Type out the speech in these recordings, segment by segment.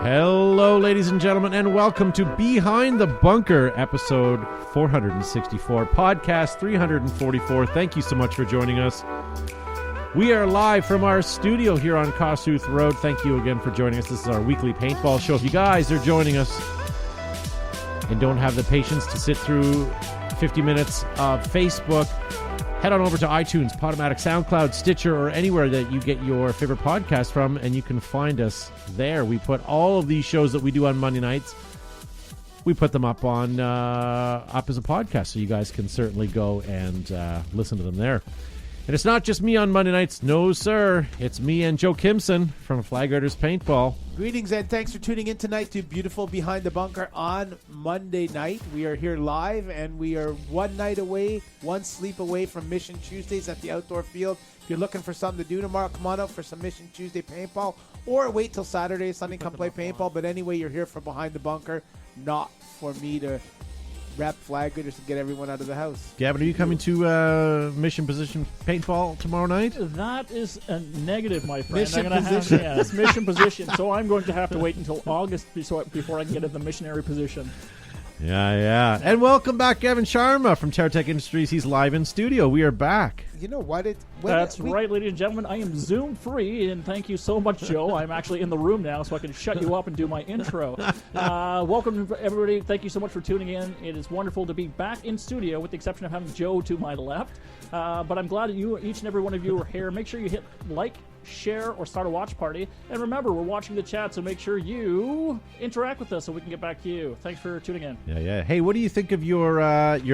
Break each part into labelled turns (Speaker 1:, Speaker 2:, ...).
Speaker 1: Hello, ladies and gentlemen, and welcome to Behind the Bunker, episode 464, podcast 344. Thank you so much for joining us. We are live from our studio here on Kossuth Road. Thank you again for joining us. This is our weekly paintball show. If you guys are joining us and don't have the patience to sit through 50 minutes of Facebook, head on over to iTunes, Podomatic, SoundCloud, Stitcher, or anywhere that you get your favorite podcast from, and you can find us there. We put all of these shows that we do on Monday nights, we put them up on up as a podcast, so you guys can certainly go and listen to them there. And it's not just me on Monday nights. No, sir. It's me and Joe Kimson from Flag Riders Paintball.
Speaker 2: Greetings and thanks for tuning in tonight to beautiful Behind the Bunker on Monday night. We are here live and we are one night away, one sleep away from Mission Tuesdays at the outdoor field. If you're looking for something to do tomorrow, come on out for some Mission Tuesday paintball, or wait till Saturday, Sunday, come play paintball. But anyway, you're here for Behind the Bunker, not for me to wrap Flag Riders to get everyone out of the house.
Speaker 1: Gavin, are you coming to Mission Position Paintball tomorrow night?
Speaker 3: That is a negative, my friend.
Speaker 2: Mission
Speaker 3: I'm gonna
Speaker 2: position.
Speaker 3: It's mission position. So I'm going to have to wait until August before I can get in the missionary position.
Speaker 1: Yeah. And welcome back, Gavin Sharma from TerraTech Industries. He's live in studio. We are back.
Speaker 2: You know what?
Speaker 3: That's right, ladies and gentlemen. I am Zoom free, and thank you so much, Joe. I'm actually in the room now, so I can shut you up and do my intro. Welcome, everybody. Thank you so much for tuning in. It is wonderful to be back in studio, with the exception of having Joe to my left. But I'm glad that each and every one of you are here. Make sure you hit like, share, or start a watch party. And remember, we're watching the chat, so make sure you interact with us so we can get back to you. Thanks for tuning in.
Speaker 1: Yeah. Hey, what do you think of your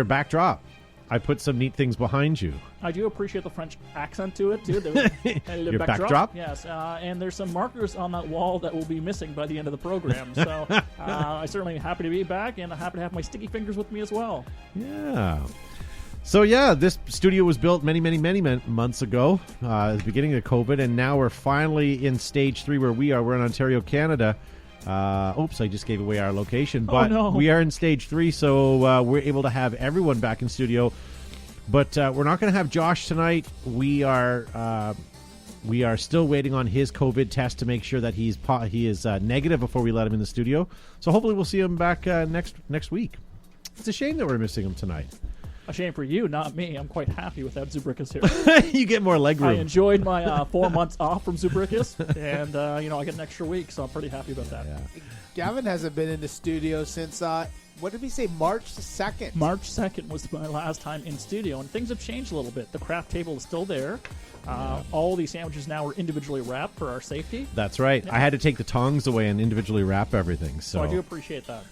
Speaker 1: backdrop? I put some neat things behind you.
Speaker 3: I do appreciate the French accent to it, too.
Speaker 1: Your backdrop?
Speaker 3: Yes, and there's some markers on that wall that will be missing by the end of the program. So I certainly am happy to be back, and I'm happy to have my sticky fingers with me as well.
Speaker 1: Yeah. So, this studio was built many months ago, at the beginning of COVID, and now we're finally in stage 3 where we are. We're in Ontario, Canada. Oops, I just gave away our location. But we are in stage 3, so we're able to have everyone back in studio. But we're not going to have Josh tonight. We are still waiting on his COVID test to make sure that he is negative before we let him in the studio. So hopefully we'll see him back next week. It's a shame that we're missing him tonight.
Speaker 3: A shame for you, not me. I'm quite happy without Zubrickus here.
Speaker 1: You get more leg room.
Speaker 3: I enjoyed my 4 months off from Zubrickus, and I get an extra week, so I'm pretty happy about that.
Speaker 1: Yeah.
Speaker 2: Gavin hasn't been in the studio since, what did we say, March 2nd?
Speaker 3: March 2nd was my last time in studio, and things have changed a little bit. The craft table is still there. All these sandwiches now are individually wrapped for our safety.
Speaker 1: That's right. Yeah. I had to take the tongs away and individually wrap everything. So
Speaker 3: I do appreciate that.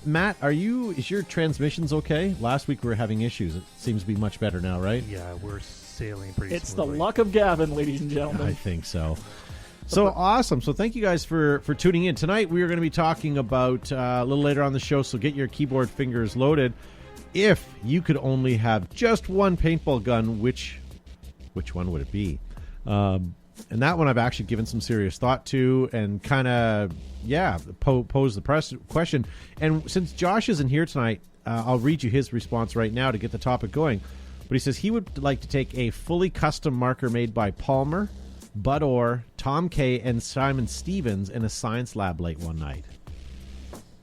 Speaker 1: Matt, is your transmissions okay? Last week we were having issues. It seems to be much better now, right?
Speaker 4: Yeah, we're sailing pretty
Speaker 3: It's
Speaker 4: smoothly.
Speaker 3: the luck of Gavin, ladies and gentlemen.
Speaker 1: I think so. So awesome. So thank you guys for tuning in. Tonight we are going to be talking about, a little later on the show, so get your keyboard fingers loaded. If you could only have just one paintball gun, which one would it be? And that one I've actually given some serious thought to and kind of, pose the question. And since Josh isn't here tonight, I'll read you his response right now to get the topic going. But he says he would like to take a fully custom marker made by Palmer, Bud Orr, Tom Kay, and Simon Stevens in a science lab late one night.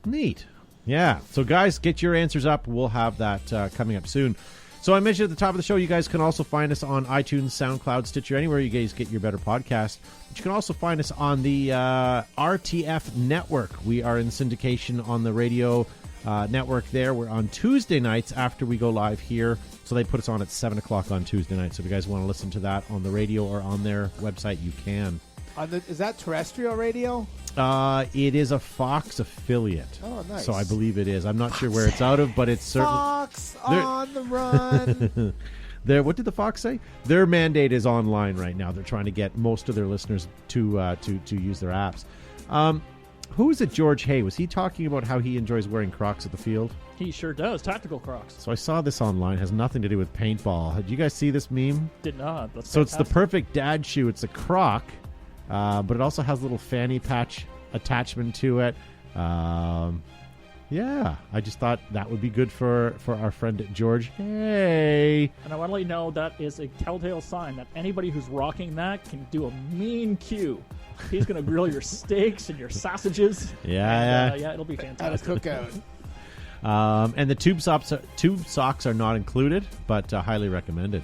Speaker 1: Neat. Yeah. So, guys, get your answers up. We'll have that coming up soon. So I mentioned at the top of the show, you guys can also find us on iTunes, SoundCloud, Stitcher, anywhere you guys get your better podcast. But you can also find us on the RTF network. We are in syndication on the radio network there. We're on Tuesday nights after we go live here. So they put us on at 7 o'clock on Tuesday night. So if you guys want to listen to that on the radio or on their website, you can.
Speaker 2: Is that terrestrial radio?
Speaker 1: It is a Fox affiliate.
Speaker 2: Oh, nice.
Speaker 1: So I believe it is. I'm not sure where it's out of, but it's certainly...
Speaker 2: Fox on the run.
Speaker 1: What did the Fox say? Their mandate is online right now. They're trying to get most of their listeners to use their apps. Who is it, George Hay? Was he talking about how he enjoys wearing Crocs at the field?
Speaker 3: He sure does. Tactical Crocs.
Speaker 1: So I saw this online. It has nothing to do with paintball. Did you guys see this meme?
Speaker 3: Did not. That's
Speaker 1: so
Speaker 3: fantastic.
Speaker 1: It's the perfect dad shoe. It's a Croc, but it also has a little fanny patch attachment to it. Yeah, I just thought that would be good for our friend George. Hey.
Speaker 3: And I want to let you know that is a telltale sign that anybody who's rocking that can do a mean cue. He's going to grill your steaks and your sausages.
Speaker 1: Yeah,
Speaker 3: yeah, it'll be
Speaker 2: At a
Speaker 3: fantastic.
Speaker 2: cookout.
Speaker 1: and the tube socks are not included, but highly recommended.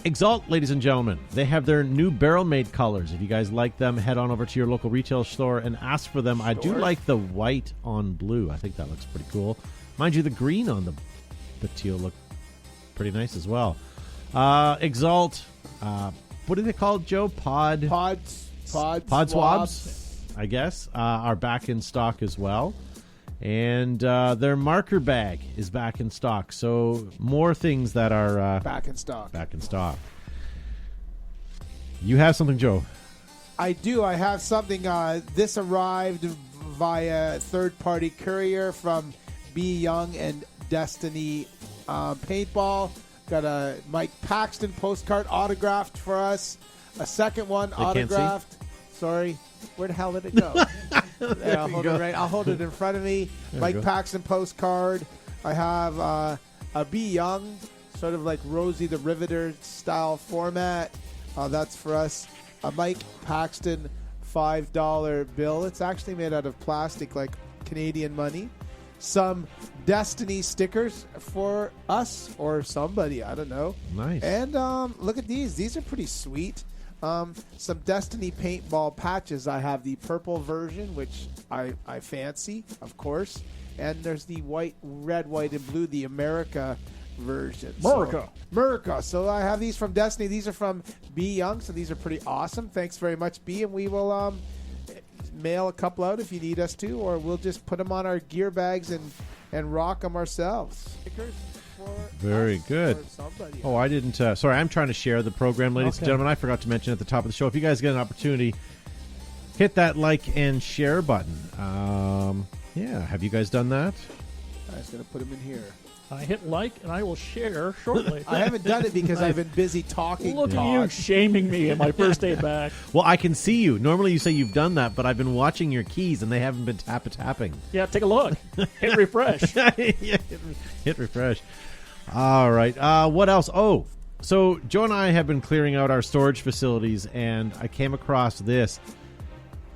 Speaker 1: Exalt, ladies and gentlemen, they have their new barrel-made colors. If you guys like them, head on over to your local retail store and ask for them. I do like the white on blue. I think that looks pretty cool. Mind you, the green on the teal look pretty nice as well. Exalt, what are they called, Joe? Pod swabs, I guess, are back in stock as well. And their marker bag is back in stock. So more things that are
Speaker 2: Back in stock.
Speaker 1: You have something, Joe?
Speaker 2: I do. I have something. This arrived via third-party courier from B. Young and Destiny Paintball. Got a Mike Paxton postcard autographed for us. A second one autographed. Sorry. Where the hell did it go? There, I'll hold it in front of me. Mike Paxton postcard. I have a B. Young, sort of like Rosie the Riveter style format. That's for us. A Mike Paxton $5 bill. It's actually made out of plastic, like Canadian money. Some Destiny stickers for us or somebody. I don't know.
Speaker 1: Nice.
Speaker 2: And look at these. These are pretty sweet. Some Destiny paintball patches. I have the purple version, which I fancy, of course. And there's the red, white, and blue, the America version. America. So I have these from Destiny. These are from B. Young, so these are pretty awesome. Thanks very much, B. And we will mail a couple out if you need us to, or we'll just put them on our gear bags and rock them ourselves. Stickers.
Speaker 1: Very good. Oh, I didn't. Sorry, I'm trying to share the program, ladies and gentlemen. I forgot to mention at the top of the show, if you guys get an opportunity, hit that like and share button. Yeah, have you guys done that?
Speaker 2: I was going to put them in here.
Speaker 3: I hit like, and I will share shortly.
Speaker 2: I haven't done it because I've been busy talking.
Speaker 3: Look at you shaming me in my first day back.
Speaker 1: Well, I can see you. Normally you say you've done that, but I've been watching your keys, and they haven't been tapping.
Speaker 3: Yeah, take a look. Hit refresh.
Speaker 1: Yeah, hit refresh. All right. What else? Oh, so Joe and I have been clearing out our storage facilities, and I came across this.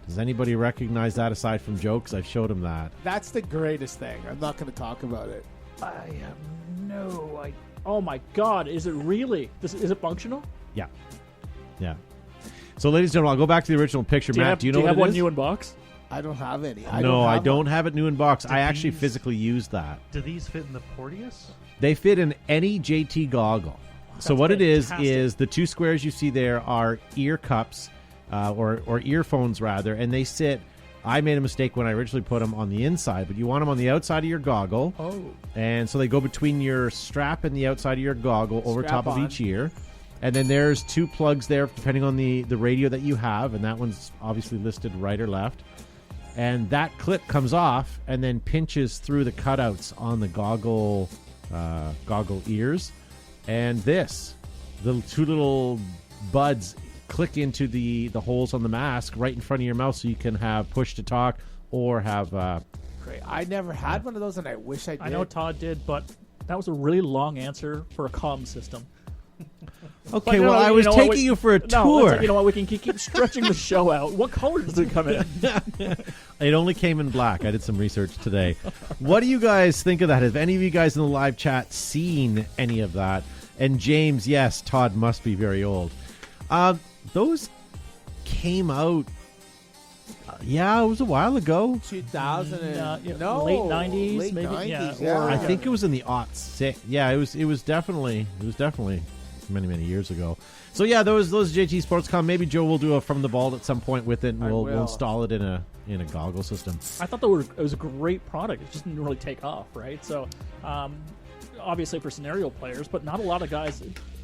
Speaker 1: Does anybody recognize that aside from Joe? Because I've showed him that.
Speaker 2: That's the greatest thing. I'm not going to talk about it.
Speaker 3: I have no idea. Oh, my God. Is it really? Is it functional?
Speaker 1: Yeah. So, ladies and gentlemen, I'll go back to the original picture. Matt, do you know what it is?
Speaker 3: Do you have one new in box?
Speaker 2: I don't have any.
Speaker 1: I don't have it new in box. I actually physically use that.
Speaker 4: Do these fit in the Porteous?
Speaker 1: They fit in any JT goggle. So what
Speaker 3: fantastic.
Speaker 1: it is the two squares you see there are ear cups, or earphones rather, and they sit. I made a mistake when I originally put them on the inside, but you want them on the outside of your goggle.
Speaker 3: Oh.
Speaker 1: And so they go between your strap and the outside of your goggle over top of each ear. And then there's two plugs there depending on the radio that you have, and that one's obviously listed right or left. And that clip comes off and then pinches through the cutouts on the goggle ears. And the two little buds click into the holes on the mask right in front of your mouth, so you can have push to talk or have
Speaker 2: Great. I never had one of those, and I wish I did.
Speaker 3: I know Todd did, but that was a really long answer for a comm system.
Speaker 1: Okay, well, I was taking you for a tour.
Speaker 3: You know what? We can keep stretching the show out. What color does it come in?
Speaker 1: It only came in black. I did some research today. What do you guys think of that? Have any of you guys in the live chat seen any of that? And James, yes, Todd must be very old. Those came out. Yeah, it was a while ago.
Speaker 2: 2000
Speaker 3: no, late 90s,
Speaker 2: late
Speaker 3: maybe.
Speaker 2: 90s,
Speaker 3: Yeah,
Speaker 1: I think it was in the '06. Yeah, it was definitely many years ago. So yeah, those JT Sportscom. Maybe Joe will do a from the vault at some point with it, and we'll install it in a goggle system.
Speaker 3: I thought it was a great product. It just didn't really take off, right? So, obviously for scenario players, but not a lot of guys.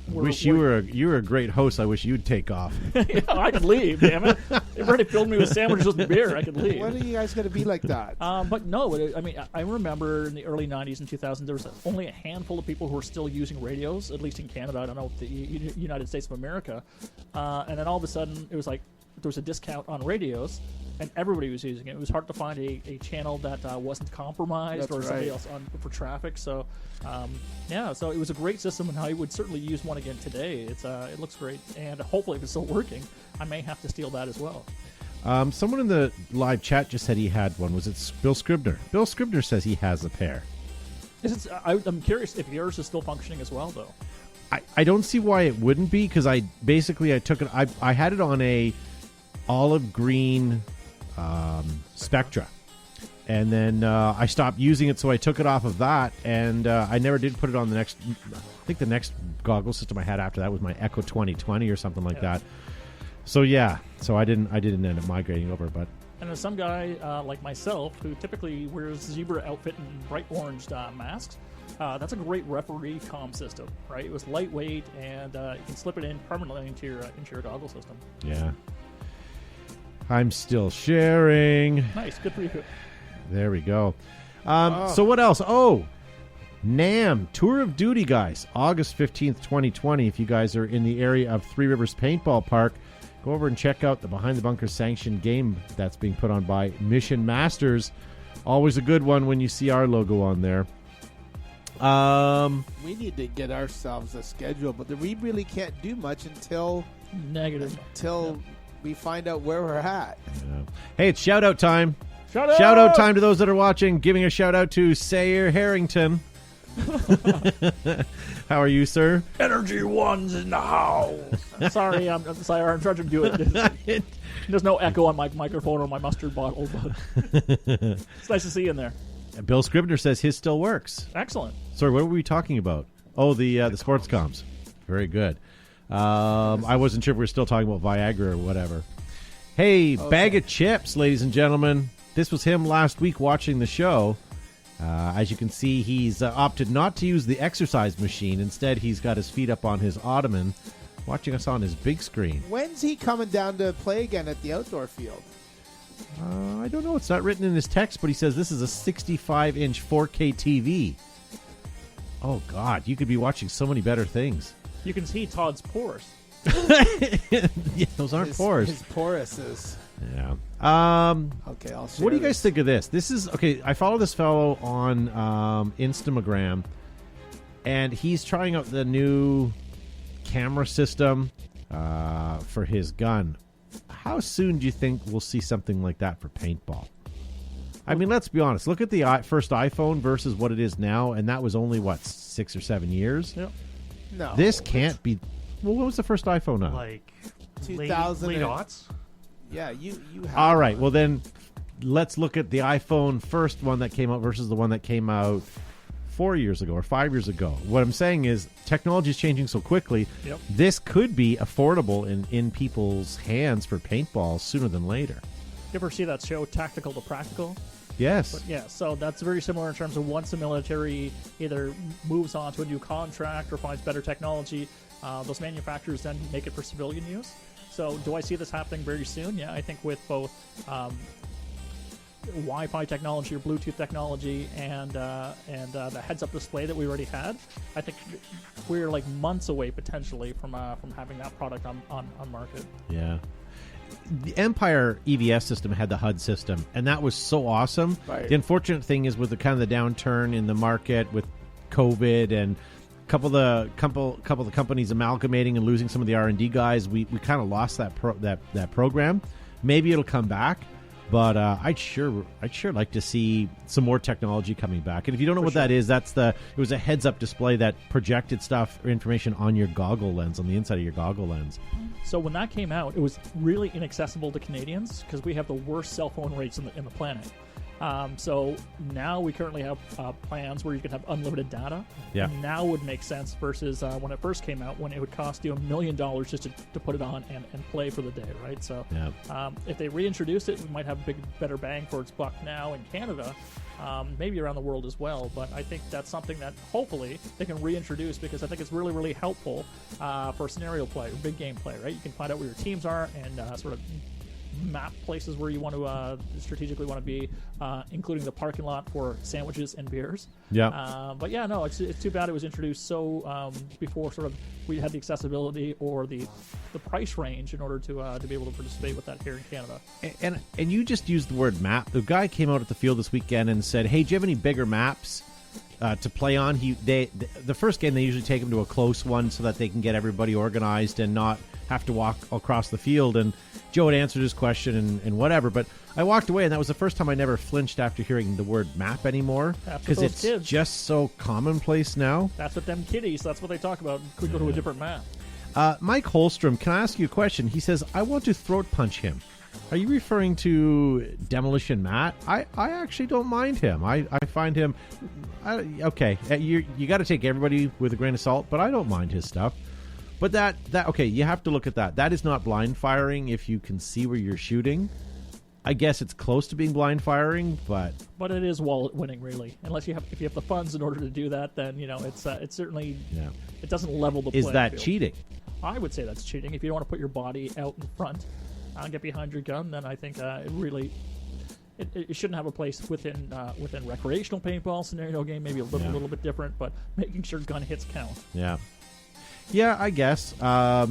Speaker 1: You were a great host. I wish you'd take off.
Speaker 3: Yeah, I could leave. Damn it! They've already filled me with sandwiches and beer. I could leave.
Speaker 2: When are you guys going to be like that?
Speaker 3: But no, I mean, I remember in the early '90s and 2000s, there was only a handful of people who were still using radios, at least in Canada. I don't know the United States of America. And then all of a sudden, it was like there was a discount on radios, and everybody was using it. It was hard to find a channel that wasn't compromised
Speaker 2: That's
Speaker 3: or somebody
Speaker 2: right.
Speaker 3: else for traffic. So, so it was a great system, and I would certainly use one again today. It looks great, and hopefully if it's still working, I may have to steal that as well.
Speaker 1: Someone in the live chat just said he had one. Was it Bill Scribner? Bill Scribner says he has a pair.
Speaker 3: I'm curious if yours is still functioning as well, though.
Speaker 1: I don't see why it wouldn't be, because I took it. I had it on a olive green Spectra, and then I stopped using it, so I took it off of that, and I never did put it on the next. I think the next goggle system I had after that was my Echo 2020 or something like that. So I didn't end up migrating over, but.
Speaker 3: And there's some guy like myself who typically wears zebra outfit and bright orange masks. That's a great referee comm system, right? It was lightweight, and you can slip it in permanently into your goggle system.
Speaker 1: Yeah. I'm still sharing.
Speaker 3: Nice, good for you.
Speaker 1: There we go. So what else? Oh, NAMM Tour of Duty, guys. August 15th, 2020. If you guys are in the area of Three Rivers Paintball Park, go over and check out the Behind the Bunker sanctioned game that's being put on by Mission Masters. Always a good one when you see our logo on there.
Speaker 2: We need to get ourselves a schedule, but we really can't do much until we find out where we're at.
Speaker 1: Yeah. Hey, it's shout out time.
Speaker 3: Shout out!
Speaker 1: Shout out time to those that are watching. Giving a shout out to Sayer Harrington. How are you, sir?
Speaker 3: Energy One's in the house. Sorry, I'm trying to do it. There's no echo on my microphone or my mustard bottle, but it's nice to see you in there.
Speaker 1: Bill Scribner says his still works.
Speaker 3: Excellent.
Speaker 1: Sorry, what were we talking about? Oh, the sports comms. Very good. I wasn't sure if we were still talking about Viagra or whatever. Hey, Bag of Chips, ladies and gentlemen. This was him last week watching the show. As you can see, he's opted not to use the exercise machine. Instead, he's got his feet up on his ottoman, watching us on his big screen.
Speaker 2: When's he coming down to play again at the outdoor field?
Speaker 1: I don't know. It's not written in his text, but he says this is a 65-inch 4K TV. Oh, God. You could be watching so many better things.
Speaker 3: You can see Todd's pores.
Speaker 1: Yeah, those aren't pores.
Speaker 2: His porous is...
Speaker 1: Yeah.
Speaker 2: Okay, I'll share
Speaker 1: What do you guys
Speaker 2: this.
Speaker 1: think of this? This is... Okay, I follow this fellow on Instagram, and he's trying out the new camera system for his gun. How soon do you think we'll see something like that for paintball? I mean, let's be honest. Look at the first iPhone versus what it is now, and that was only, 6 or 7 years?
Speaker 3: Yep.
Speaker 2: No.
Speaker 1: This can't be... Well, when was the first iPhone out?
Speaker 4: Like
Speaker 2: 2000
Speaker 4: late
Speaker 2: and-
Speaker 4: aughts?
Speaker 2: Yeah, you have
Speaker 1: All right,
Speaker 2: one.
Speaker 1: well then, let's look at the iPhone first one that came out versus the one that came out 4 years ago or 5 years ago. What I'm saying is technology is changing so quickly.
Speaker 3: Yep.
Speaker 1: This could be affordable in people's hands for paintball sooner than later.
Speaker 3: You ever see that show, Tactical to Practical?
Speaker 1: Yes.
Speaker 3: But yeah, so that's very similar in terms of once the military either moves on to a new contract or finds better technology, those manufacturers then make it for civilian use. So do I see this happening very soon? Yeah, I think with both Wi-Fi technology or Bluetooth technology and the heads-up display that we already had, I think we're like months away potentially from having that product on market.
Speaker 1: Yeah. The Empire EVS system had the HUD system, and that was so awesome.
Speaker 2: Right.
Speaker 1: The unfortunate thing is with the kind of the downturn in the market with COVID and couple of the companies amalgamating and losing some of the R&D guys, we kind of lost that program. Maybe it'll come back, but I'd sure like to see some more technology coming back. And if you don't know what that is, it was a heads-up display that projected stuff or information on your goggle lens, on the inside of your goggle lens.
Speaker 3: So when that came out, it was really inaccessible to Canadians because we have the worst cell phone rates in the planet. So now we currently have plans where you can have unlimited data.
Speaker 1: Yeah.
Speaker 3: And now would make sense versus when it first came out, when it would cost you $1 million just to put it on and play for the day, right? So
Speaker 1: Yeah.
Speaker 3: if they reintroduce it, we might have a better bang for its buck now in Canada, maybe around the world as well. But I think that's something that hopefully they can reintroduce because I think it's really, really helpful for scenario play or big game play, right? You can find out where your teams are and sort of map places where you want to strategically want to be, including the parking lot for sandwiches and beers.
Speaker 1: Yeah.
Speaker 3: But yeah, no, it's too bad it was introduced so before sort of we had the accessibility or the price range in order to be able to participate with that here in Canada.
Speaker 1: And you just used the word map. The guy came out at the field this weekend and said, "Hey, do you have any bigger maps to play on?" The first game they usually take them to a close one so that they can get everybody organized and not have to walk across the field. And Joe had answered his question and whatever. But I walked away, and that was the first time I never flinched after hearing the word map anymore, because it's
Speaker 3: kids.
Speaker 1: just so commonplace now.
Speaker 3: That's what them kiddies. That's what they talk about. Could go to a different map.
Speaker 1: Mike Holstrom, can I ask you a question? He says, "I want to throat punch him." Are you referring to Demolition Matt? I actually don't mind him. I find him okay. You got to take everybody with a grain of salt, but I don't mind his stuff. But that okay, you have to look at that. That is not blind firing if you can see where you're shooting. I guess it's close to being blind firing, but
Speaker 3: it is wallet winning, really. Unless if you have the funds in order to do that, then it's certainly it doesn't level the.
Speaker 1: Is that
Speaker 3: field.
Speaker 1: cheating?
Speaker 3: I would say that's cheating. If you don't want to put your body out in front and get behind your gun, then I think it really it shouldn't have a place within recreational paintball scenario game. Maybe a little bit different, but making sure gun hits count.
Speaker 1: Yeah, I guess. I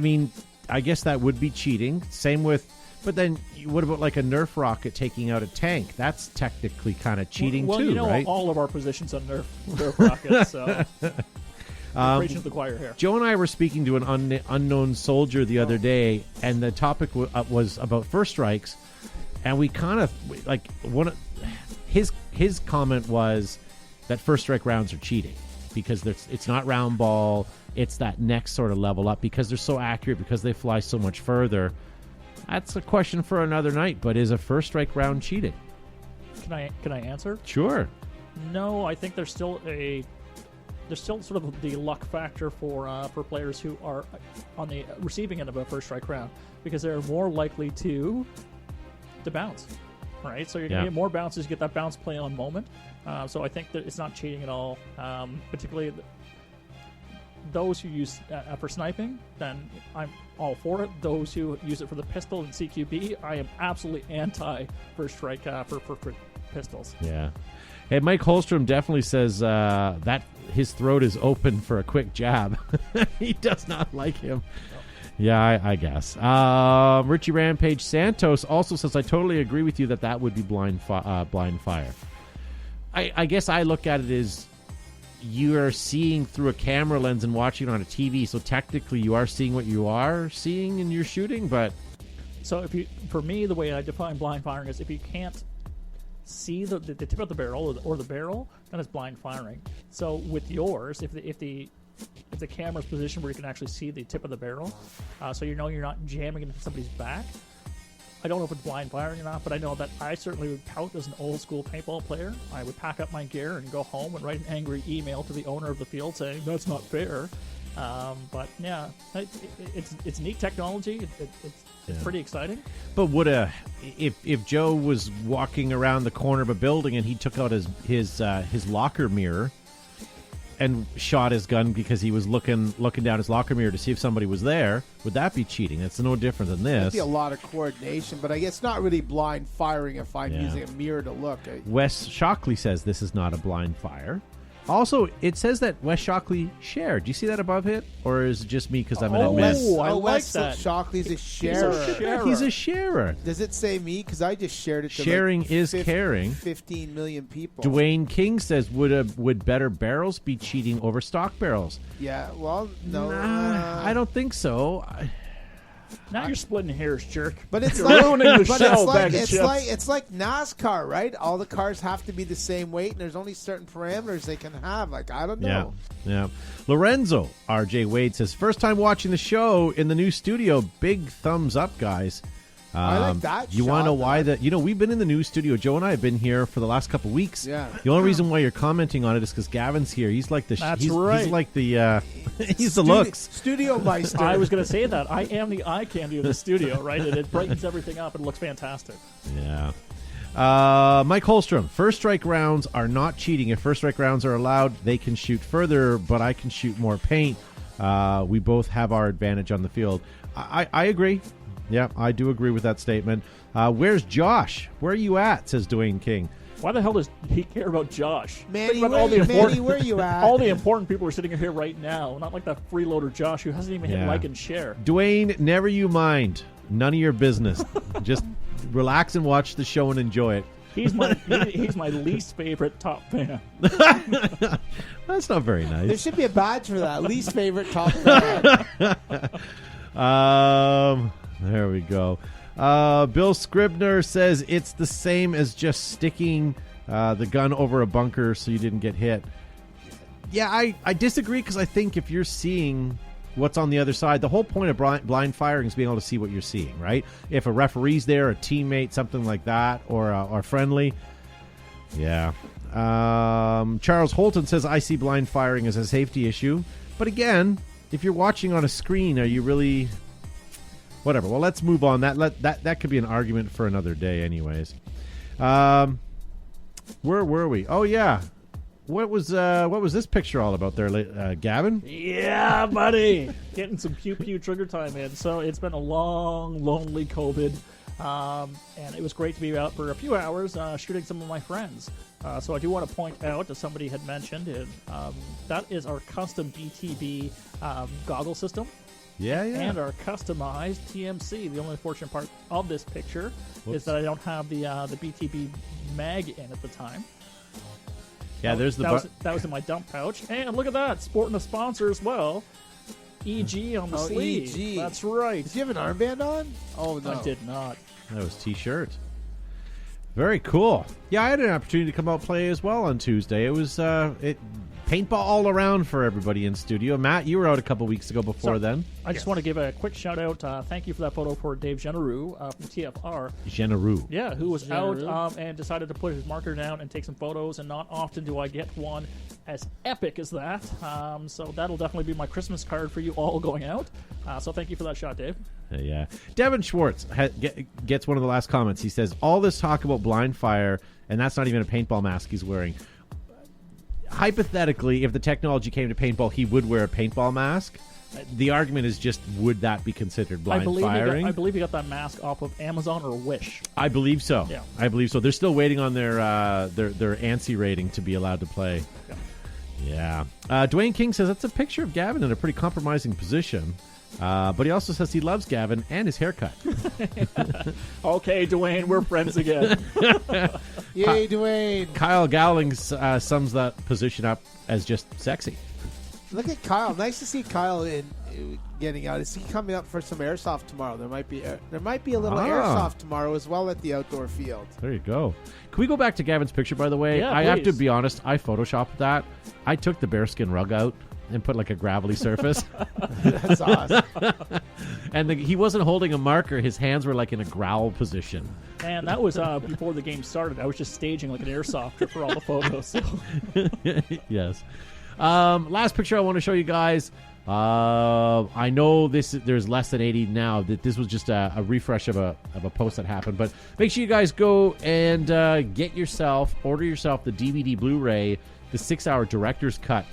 Speaker 1: mean, I guess that would be cheating. Same with, but then what about like a Nerf rocket taking out a tank? That's technically kind of cheating too, right?
Speaker 3: All of our positions on Nerf rockets. So preaching to the choir here.
Speaker 1: Joe and I were speaking to an unknown soldier the other day, and the topic was about first strikes, and we kind of like his comment was that first strike rounds are cheating because it's not round ball. It's that next sort of level up because they're so accurate, because they fly so much further. That's a question for another night, but is a first strike round cheating?
Speaker 3: Can I answer?
Speaker 1: Sure.
Speaker 3: No, I think there's still sort of the luck factor for players who are on the receiving end of a first strike round, because they're more likely to bounce, right? So you're going to get more bounces, you get that bounce play on moment. So I think that it's not cheating at all, particularly those who use for sniping, then I'm all for it. Those who use it for the pistol and CQB, I am absolutely anti first strike for pistols.
Speaker 1: Yeah. Hey, Mike Holstrom definitely says that his throat is open for a quick jab. He does not like him. Yeah, I guess. Richie Rampage Santos also says, "I totally agree with you that would be blind fire." I guess I look at it as you are seeing through a camera lens and watching it on a TV, so technically you are seeing what you are seeing and you're shooting, but...
Speaker 3: So for me, the way I define blind firing is if you can't see the tip of the barrel or the barrel, then it's blind firing. So with yours, if the camera's positioned where you can actually see the tip of the barrel, so you're not jamming into somebody's back, I don't know if it's blind firing or not, but I know that I certainly would tout as an old school paintball player. I would pack up my gear and go home and write an angry email to the owner of the field saying that's not fair. But yeah, it's neat technology. It's pretty exciting.
Speaker 1: But would if Joe was walking around the corner of a building and he took out his locker mirror and shot his gun because he was looking down his locker mirror to see if somebody was there, would that be cheating? It's no different than this.
Speaker 2: That'd be a lot of coordination, but I guess not really blind firing if I'm using a mirror to look.
Speaker 1: Wes Shockley says this is not a blind fire. Also, it says that Wes Shockley shared. Do you see that above it? Or is it just me because I'm an admin?
Speaker 3: I like
Speaker 2: Wes
Speaker 3: that.
Speaker 2: Shockley's a sharer.
Speaker 1: He's a sharer.
Speaker 2: Does it say me? Because I just shared it to
Speaker 1: Sharing is
Speaker 2: 15
Speaker 1: caring.
Speaker 2: 15 million people.
Speaker 1: Dwayne King says, would better barrels be cheating over stock barrels?
Speaker 2: Yeah, well, no.
Speaker 1: I don't think so.
Speaker 3: Now you're splitting hairs, jerk.
Speaker 2: But it's
Speaker 3: You're
Speaker 2: like,
Speaker 3: ruining the
Speaker 2: but
Speaker 3: show, bag of chips.
Speaker 2: it's like NASCAR, right? All the cars have to be the same weight, and there's only certain parameters they can have. Like, I don't know.
Speaker 1: Yeah. Lorenzo RJ Wade says, first time watching the show in the new studio. Big thumbs up, guys.
Speaker 2: I like that.
Speaker 1: You want to know why that? We've been in the new studio. Joe and I have been here for the last couple weeks.
Speaker 2: Yeah.
Speaker 1: The only reason why you're commenting on it is because Gavin's here. He's like the.
Speaker 3: That's
Speaker 1: he's like the. He's the looks.
Speaker 2: Studio Meister.
Speaker 3: I was going to say that. I am the eye candy of the studio, right? And it brightens everything up and looks fantastic.
Speaker 1: Yeah. Mike Holstrom, first strike rounds are not cheating. If first strike rounds are allowed, they can shoot further, but I can shoot more paint. We both have our advantage on the field. I agree. Yeah, I do agree with that statement. Where's Josh? Where are you at? Says Dwayne King.
Speaker 3: Why the hell does he care about Josh?
Speaker 2: Manny,
Speaker 3: Think about
Speaker 2: where you at?
Speaker 3: all the important people are sitting here right now. Not like that freeloader Josh who hasn't even hit like and share.
Speaker 1: Dwayne, never you mind. None of your business. Just relax and watch the show and enjoy it.
Speaker 3: He's my least favorite top fan.
Speaker 1: That's not very nice.
Speaker 2: There should be a badge for that. Least favorite top fan.
Speaker 1: There we go. Bill Scribner says it's the same as just sticking the gun over a bunker so you didn't get hit. Yeah, I disagree because I think if you're seeing what's on the other side, the whole point of blind firing is being able to see what you're seeing, right? If a referee's there, a teammate, something like that, or friendly. Yeah. Charles Holton says, I see blind firing as a safety issue. But again, if you're watching on a screen, are you really... Whatever. Well, let's move on. That could be an argument for another day anyways. Where were we? Oh, yeah. What was this picture all about there, Gavin?
Speaker 3: Yeah, buddy. Getting some pew-pew trigger time in. So it's been a long, lonely COVID. And it was great to be out for a few hours shooting some of my friends. So I do want to point out, as somebody had mentioned, that is our custom BTB goggle system.
Speaker 1: Yeah.
Speaker 3: And our customized TMC. The only unfortunate part of this picture is that I don't have the BTB mag in at the time.
Speaker 1: Yeah, there's the...
Speaker 3: That was in my dump pouch. And look at that, sporting a sponsor as well. EG on the sleeve.
Speaker 2: EG.
Speaker 3: That's right.
Speaker 2: Did you have an armband on? Oh, no.
Speaker 3: I did not.
Speaker 1: That was T-shirt. Very cool. Yeah, I had an opportunity to come out and play as well on Tuesday. It was paintball all around for everybody in studio. Matt, you were out a couple weeks ago before then.
Speaker 3: I just want to give a quick shout out. Thank you for that photo for Dave Generou from TFR.
Speaker 1: Generou.
Speaker 3: Yeah, who was out and decided to put his marker down and take some photos, and not often do I get one as epic as that. So that'll definitely be my Christmas card for you all going out. So thank you for that shot, Dave.
Speaker 1: Yeah. Devin Schwartz gets one of the last comments. He says, all this talk about blind fire, and that's not even a paintball mask he's wearing. Hypothetically, if the technology came to paintball, he would wear a paintball mask. The argument is just, would that be considered blind firing?
Speaker 3: I believe he got that mask off of Amazon or Wish.
Speaker 1: I believe so.
Speaker 3: Yeah.
Speaker 1: I believe so. They're still waiting on their ANSI rating to be allowed to play. Yeah. Dwayne King says, that's a picture of Gavin in a pretty compromising position. But he also says he loves Gavin and his haircut.
Speaker 3: Okay, Dwayne, we're friends again.
Speaker 2: Yay, Dwayne.
Speaker 1: Kyle Gowling sums that position up as just sexy.
Speaker 2: Look at Kyle. Nice to see Kyle getting out. Is he coming up for some airsoft tomorrow? There might be a little airsoft tomorrow as well at the outdoor field.
Speaker 1: There you go. Can we go back to Gavin's picture, by the way?
Speaker 3: Yeah,
Speaker 1: I
Speaker 3: please.
Speaker 1: have to be honest. I photoshopped that. I took the bearskin rug out and put like a gravelly surface.
Speaker 2: That's awesome.
Speaker 1: And he wasn't holding a marker. His hands were like in a growl position.
Speaker 3: And that was before the game started. I was just staging like an airsofter for all the photos. So.
Speaker 1: Yes. Last picture I want to show you guys. I know there's less than 80 now. That this was just a refresh of a post that happened. But make sure you guys go and order yourself the DVD Blu-ray, the 6-hour director's cut.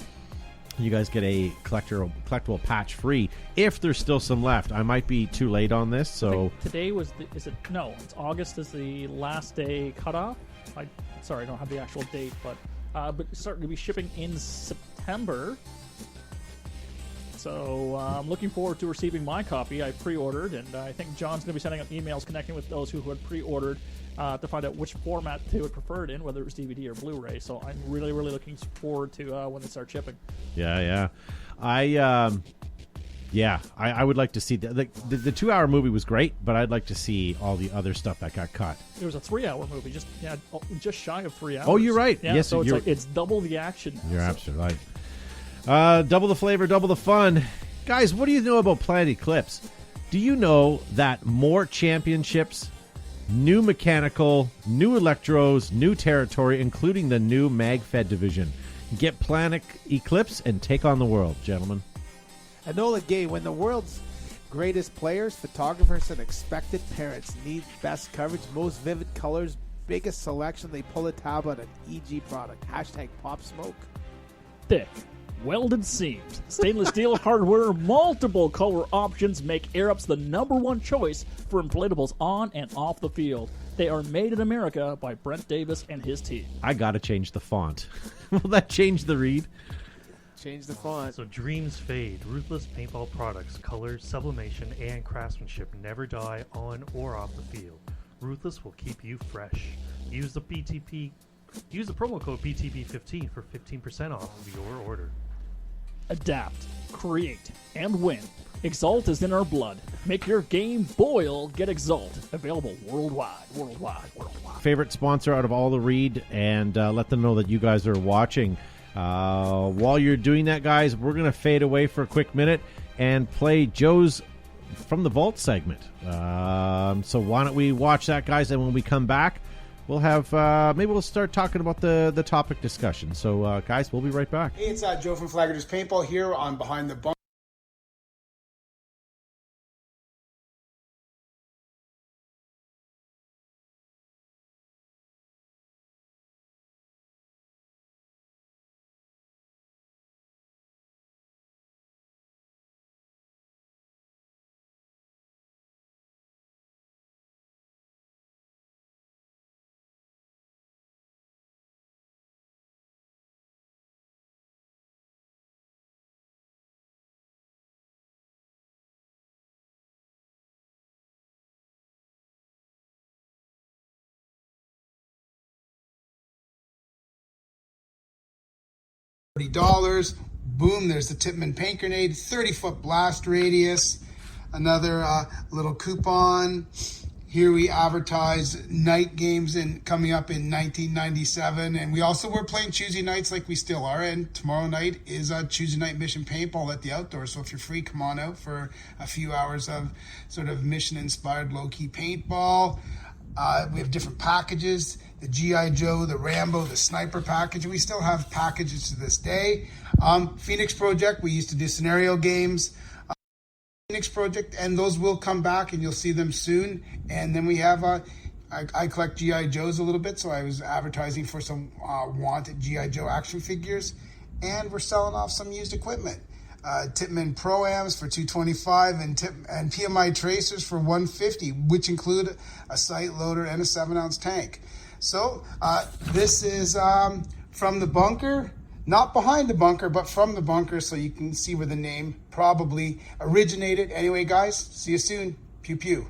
Speaker 1: You guys get a collectible patch free if there's still some left. I might be too late on this, so
Speaker 3: today it's August is the last day cutoff. Sorry, I don't have the actual date, but it's starting to be shipping in September. So I'm looking forward to receiving my copy. I pre-ordered, and I think John's going to be sending out emails connecting with those who had pre-ordered to find out which format they would prefer it in, whether it was DVD or Blu-ray. So I'm really, really looking forward to when they start shipping.
Speaker 1: Yeah. I would like to see the 2-hour movie was great, but I'd like to see all the other stuff that got cut.
Speaker 3: It was a 3-hour movie, just shy of 3 hours.
Speaker 1: Oh, you're right.
Speaker 3: Yeah,
Speaker 1: yes,
Speaker 3: so it's double the action now.
Speaker 1: You're absolutely right. Double the flavor, double the fun. Guys, what do you know about Planet Eclipse? Do you know that more championships, new mechanical, new electros, new territory, including the new MagFed division? Get Planet Eclipse and take on the world, gentlemen.
Speaker 2: Enola Gay, when the world's greatest players, photographers, and expected parents need best coverage, most vivid colors, biggest selection, they pull a tab on an EG product. #PopSmoke.
Speaker 3: Thick. Welded seams, stainless steel hardware, multiple color options make Air Ups the #1 choice for inflatables on and off the field. They are made in America by Brent Davis and his team.
Speaker 1: I got to change the font. Will that change the read?
Speaker 2: Change the font.
Speaker 4: So dreams fade. Ruthless paintball products, color, sublimation, and craftsmanship never die on or off the field. Ruthless will keep you fresh. Use the promo code BTB15 for 15% off of your order.
Speaker 3: Adapt, create, and win. Exalt is in our blood. Make your game boil. Get Exalt. Available worldwide.
Speaker 1: Favorite sponsor out of all the read, and let them know that you guys are watching. While you're doing that, guys, we're going to fade away for a quick minute and play Joe's From the Vault segment. So why don't we watch that, guys, and when we come back, we'll have maybe we'll start talking about the topic discussion. So, guys, we'll be right back.
Speaker 5: Hey, it's Joe from Flagger's Paintball here on Behind the Bunker. $30. Boom, there's the Tippmann paint grenade, 30-foot blast radius. Another little coupon. Here we advertise night games coming up in 1997. And we also were playing Tuesday nights like we still are. And tomorrow night is a Tuesday night mission paintball at the outdoors. So if you're free, come on out for a few hours of sort of mission-inspired low-key paintball. We have different packages, the G.I. Joe, the Rambo, the Sniper package. We still have packages to this day. Phoenix Project, we used to do scenario games. Phoenix Project, and those will come back, and you'll see them soon. And then we have, I collect G.I. Joes a little bit, so I was advertising for some wanted G.I. Joe action figures. And we're selling off some used equipment. Tippmann Pro-Ams for $225 and PMI tracers for $150, which include a sight loader and a 7-ounce tank. So this is from the bunker, not behind the bunker, but from the bunker, so you can see where the name probably originated. Anyway, guys, see you soon. Pew pew.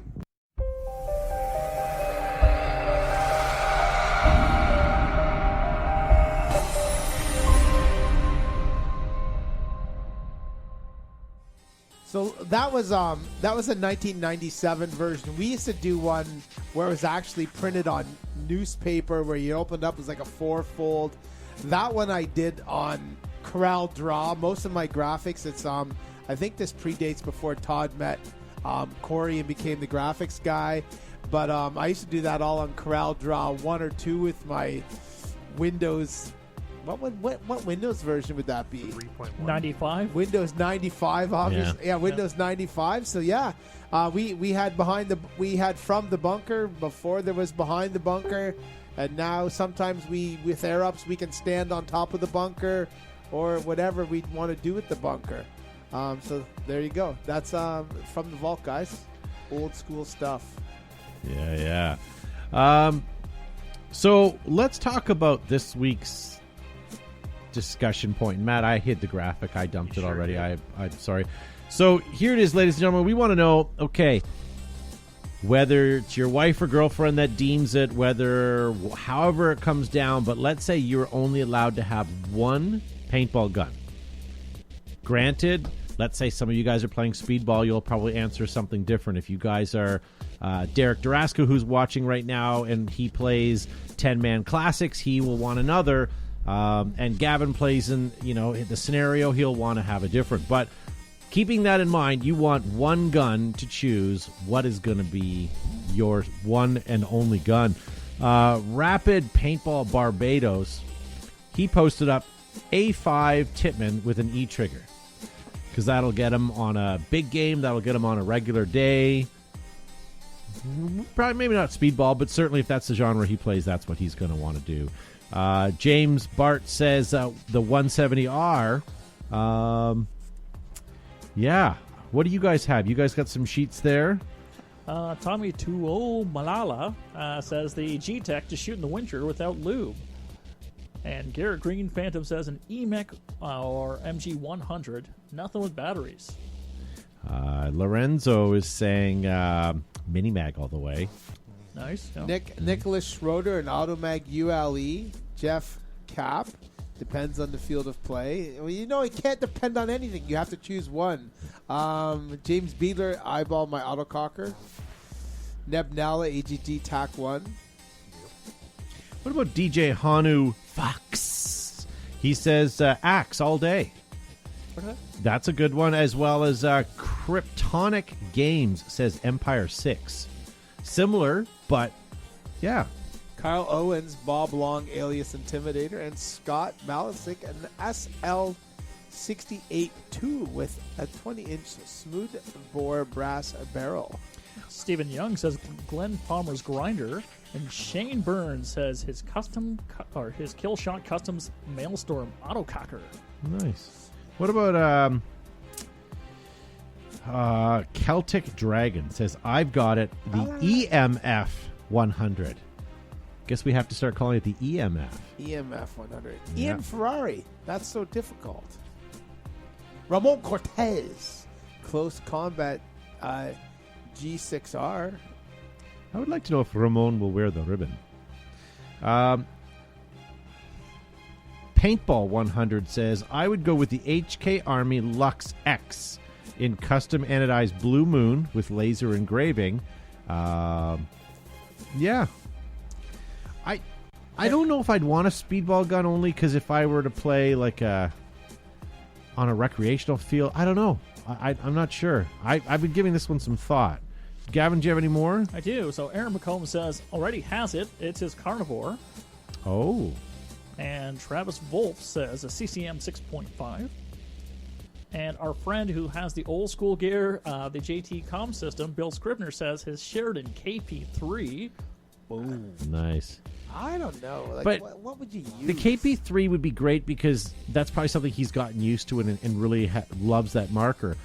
Speaker 2: So that was a 1997 version. We used to do one where it was actually printed on newspaper, where you opened up, it was like a 4-fold. That one I did on Corel Draw. Most of my graphics, it's I think this predates before Todd met Corey and became the graphics guy. But I used to do that all on Corel Draw 1 or 2 with my Windows. What Windows version would that be?
Speaker 4: 3.1.
Speaker 3: 95.
Speaker 2: Windows 95, obviously. Yeah, Windows 95. So yeah, we had From the Bunker before there was Behind the Bunker, and now sometimes with Air Ups we can stand on top of the bunker or whatever we want to do with the bunker. So there you go. That's From the Vault, guys. Old school stuff.
Speaker 1: Yeah. So let's talk about this week's discussion point. Matt, I hid the graphic. I dumped it already. I'm sorry. So here it is, ladies and gentlemen. We want to know, okay, whether it's your wife or girlfriend that deems it, however it comes down, but let's say you're only allowed to have one paintball gun. Granted, let's say some of you guys are playing speedball, you'll probably answer something different. If you guys are Derek Durasco, who's watching right now, and he plays 10-man classics, he will want another. And Gavin plays in, the scenario, he'll want to have a different. But keeping that in mind, you want one gun to choose. What is going to be your one and only gun? Rapid Paintball Barbados, he posted up A5 Tippmann with an E-trigger, because that'll get him on a big game, that'll get him on a regular day. Probably maybe not speedball, but certainly if that's the genre he plays, that's what he's going to want to do. James Bart says the 170R Yeah. What do you guys have? You guys got some sheets there?
Speaker 3: Tommy Tuo Malala says the G-Tech to shoot in the winter without lube. And Garrett Green Phantom says an EMEC or MG100, nothing with batteries.
Speaker 1: Lorenzo is saying Mini Mag all the way.
Speaker 3: Nice. Yeah.
Speaker 2: Nicholas Schroeder and Automag ULE. Jeff Cap. Depends on the field of play. Well, it can't depend on anything. You have to choose one. James Beadler, eyeball my autococker. Neb Nalla, AGG TAC 1.
Speaker 1: What about DJ Hanu Fox? He says Axe all day.
Speaker 2: Okay.
Speaker 1: That's a good one, as well as Kryptonic Games says Empire 6. Similar, but yeah.
Speaker 2: Kyle Owens, Bob Long, alias Intimidator, and Scott Malisic, an SL68-2 with a 20-inch smooth bore brass barrel.
Speaker 3: Stephen Young says Glenn Palmer's Grinder, and Shane Burns says his his Kill Shot Customs Maelstrom Autococker.
Speaker 1: Nice. What about Celtic Dragon says I've got it, the EMF 100. Guess we have to start calling it the EMF.
Speaker 2: EMF 100.
Speaker 1: Yeah.
Speaker 2: Ian Ferrari. That's so difficult. Ramon Cortez. Close Combat G6R.
Speaker 1: I would like to know if Ramon will wear the ribbon. Paintball 100 says I would go with the HK Army Lux X in custom anodized Blue Moon with laser engraving. Yeah. I don't know if I'd want a speedball gun, only because if I were to play like on a recreational field, I don't know. I'm not sure. I've been giving this one some thought. Gavin, do you have any more?
Speaker 3: I do. So Aaron McComb says already has it. It's his Carnivore.
Speaker 1: Oh.
Speaker 3: And Travis Wolf says a CCM 6.5. And our friend who has the old school gear, the JT comm system, Bill Scribner, says his Sheridan KP3. Boom.
Speaker 1: Nice.
Speaker 2: I don't know. Like,
Speaker 1: But
Speaker 2: what would you use?
Speaker 1: The KP3 would be great because that's probably something he's gotten used to and really loves that marker.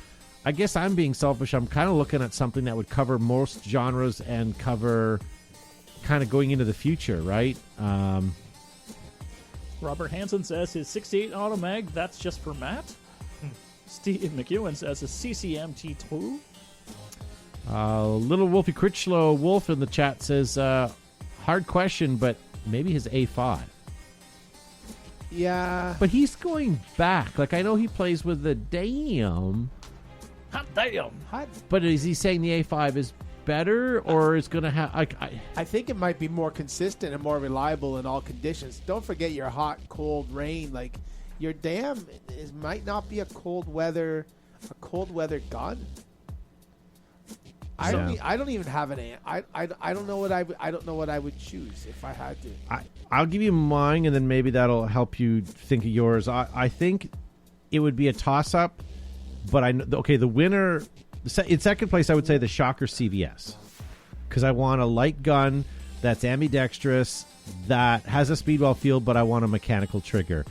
Speaker 1: I guess I'm being selfish. I'm kind of looking at something that would cover most genres and cover kind of going into the future, right?
Speaker 3: Robert Hansen says his 68 Automag, that's just for Matt. Steve McEwen says a CCM T2.
Speaker 1: Little Wolfie Critchlow Wolf in the chat says, hard question, but maybe his A5.
Speaker 2: Yeah.
Speaker 1: But he's going back. Like, I know he plays with the damn.
Speaker 3: Hot damn.
Speaker 1: But is he saying the A5 is better or is going to have...
Speaker 2: I think it might be more consistent and more reliable in all conditions. Don't forget your hot, cold, rain. Like, your dam might not be a cold weather gun. I don't even have an. I don't know what I don't know what I would choose if I had to.
Speaker 1: I'll give you mine, and then maybe that'll help you think of yours. I think it would be a toss-up, but the winner in second place, I would say the Shocker CVS, because I want a light gun that's ambidextrous that has a speedball field, but I want a mechanical trigger.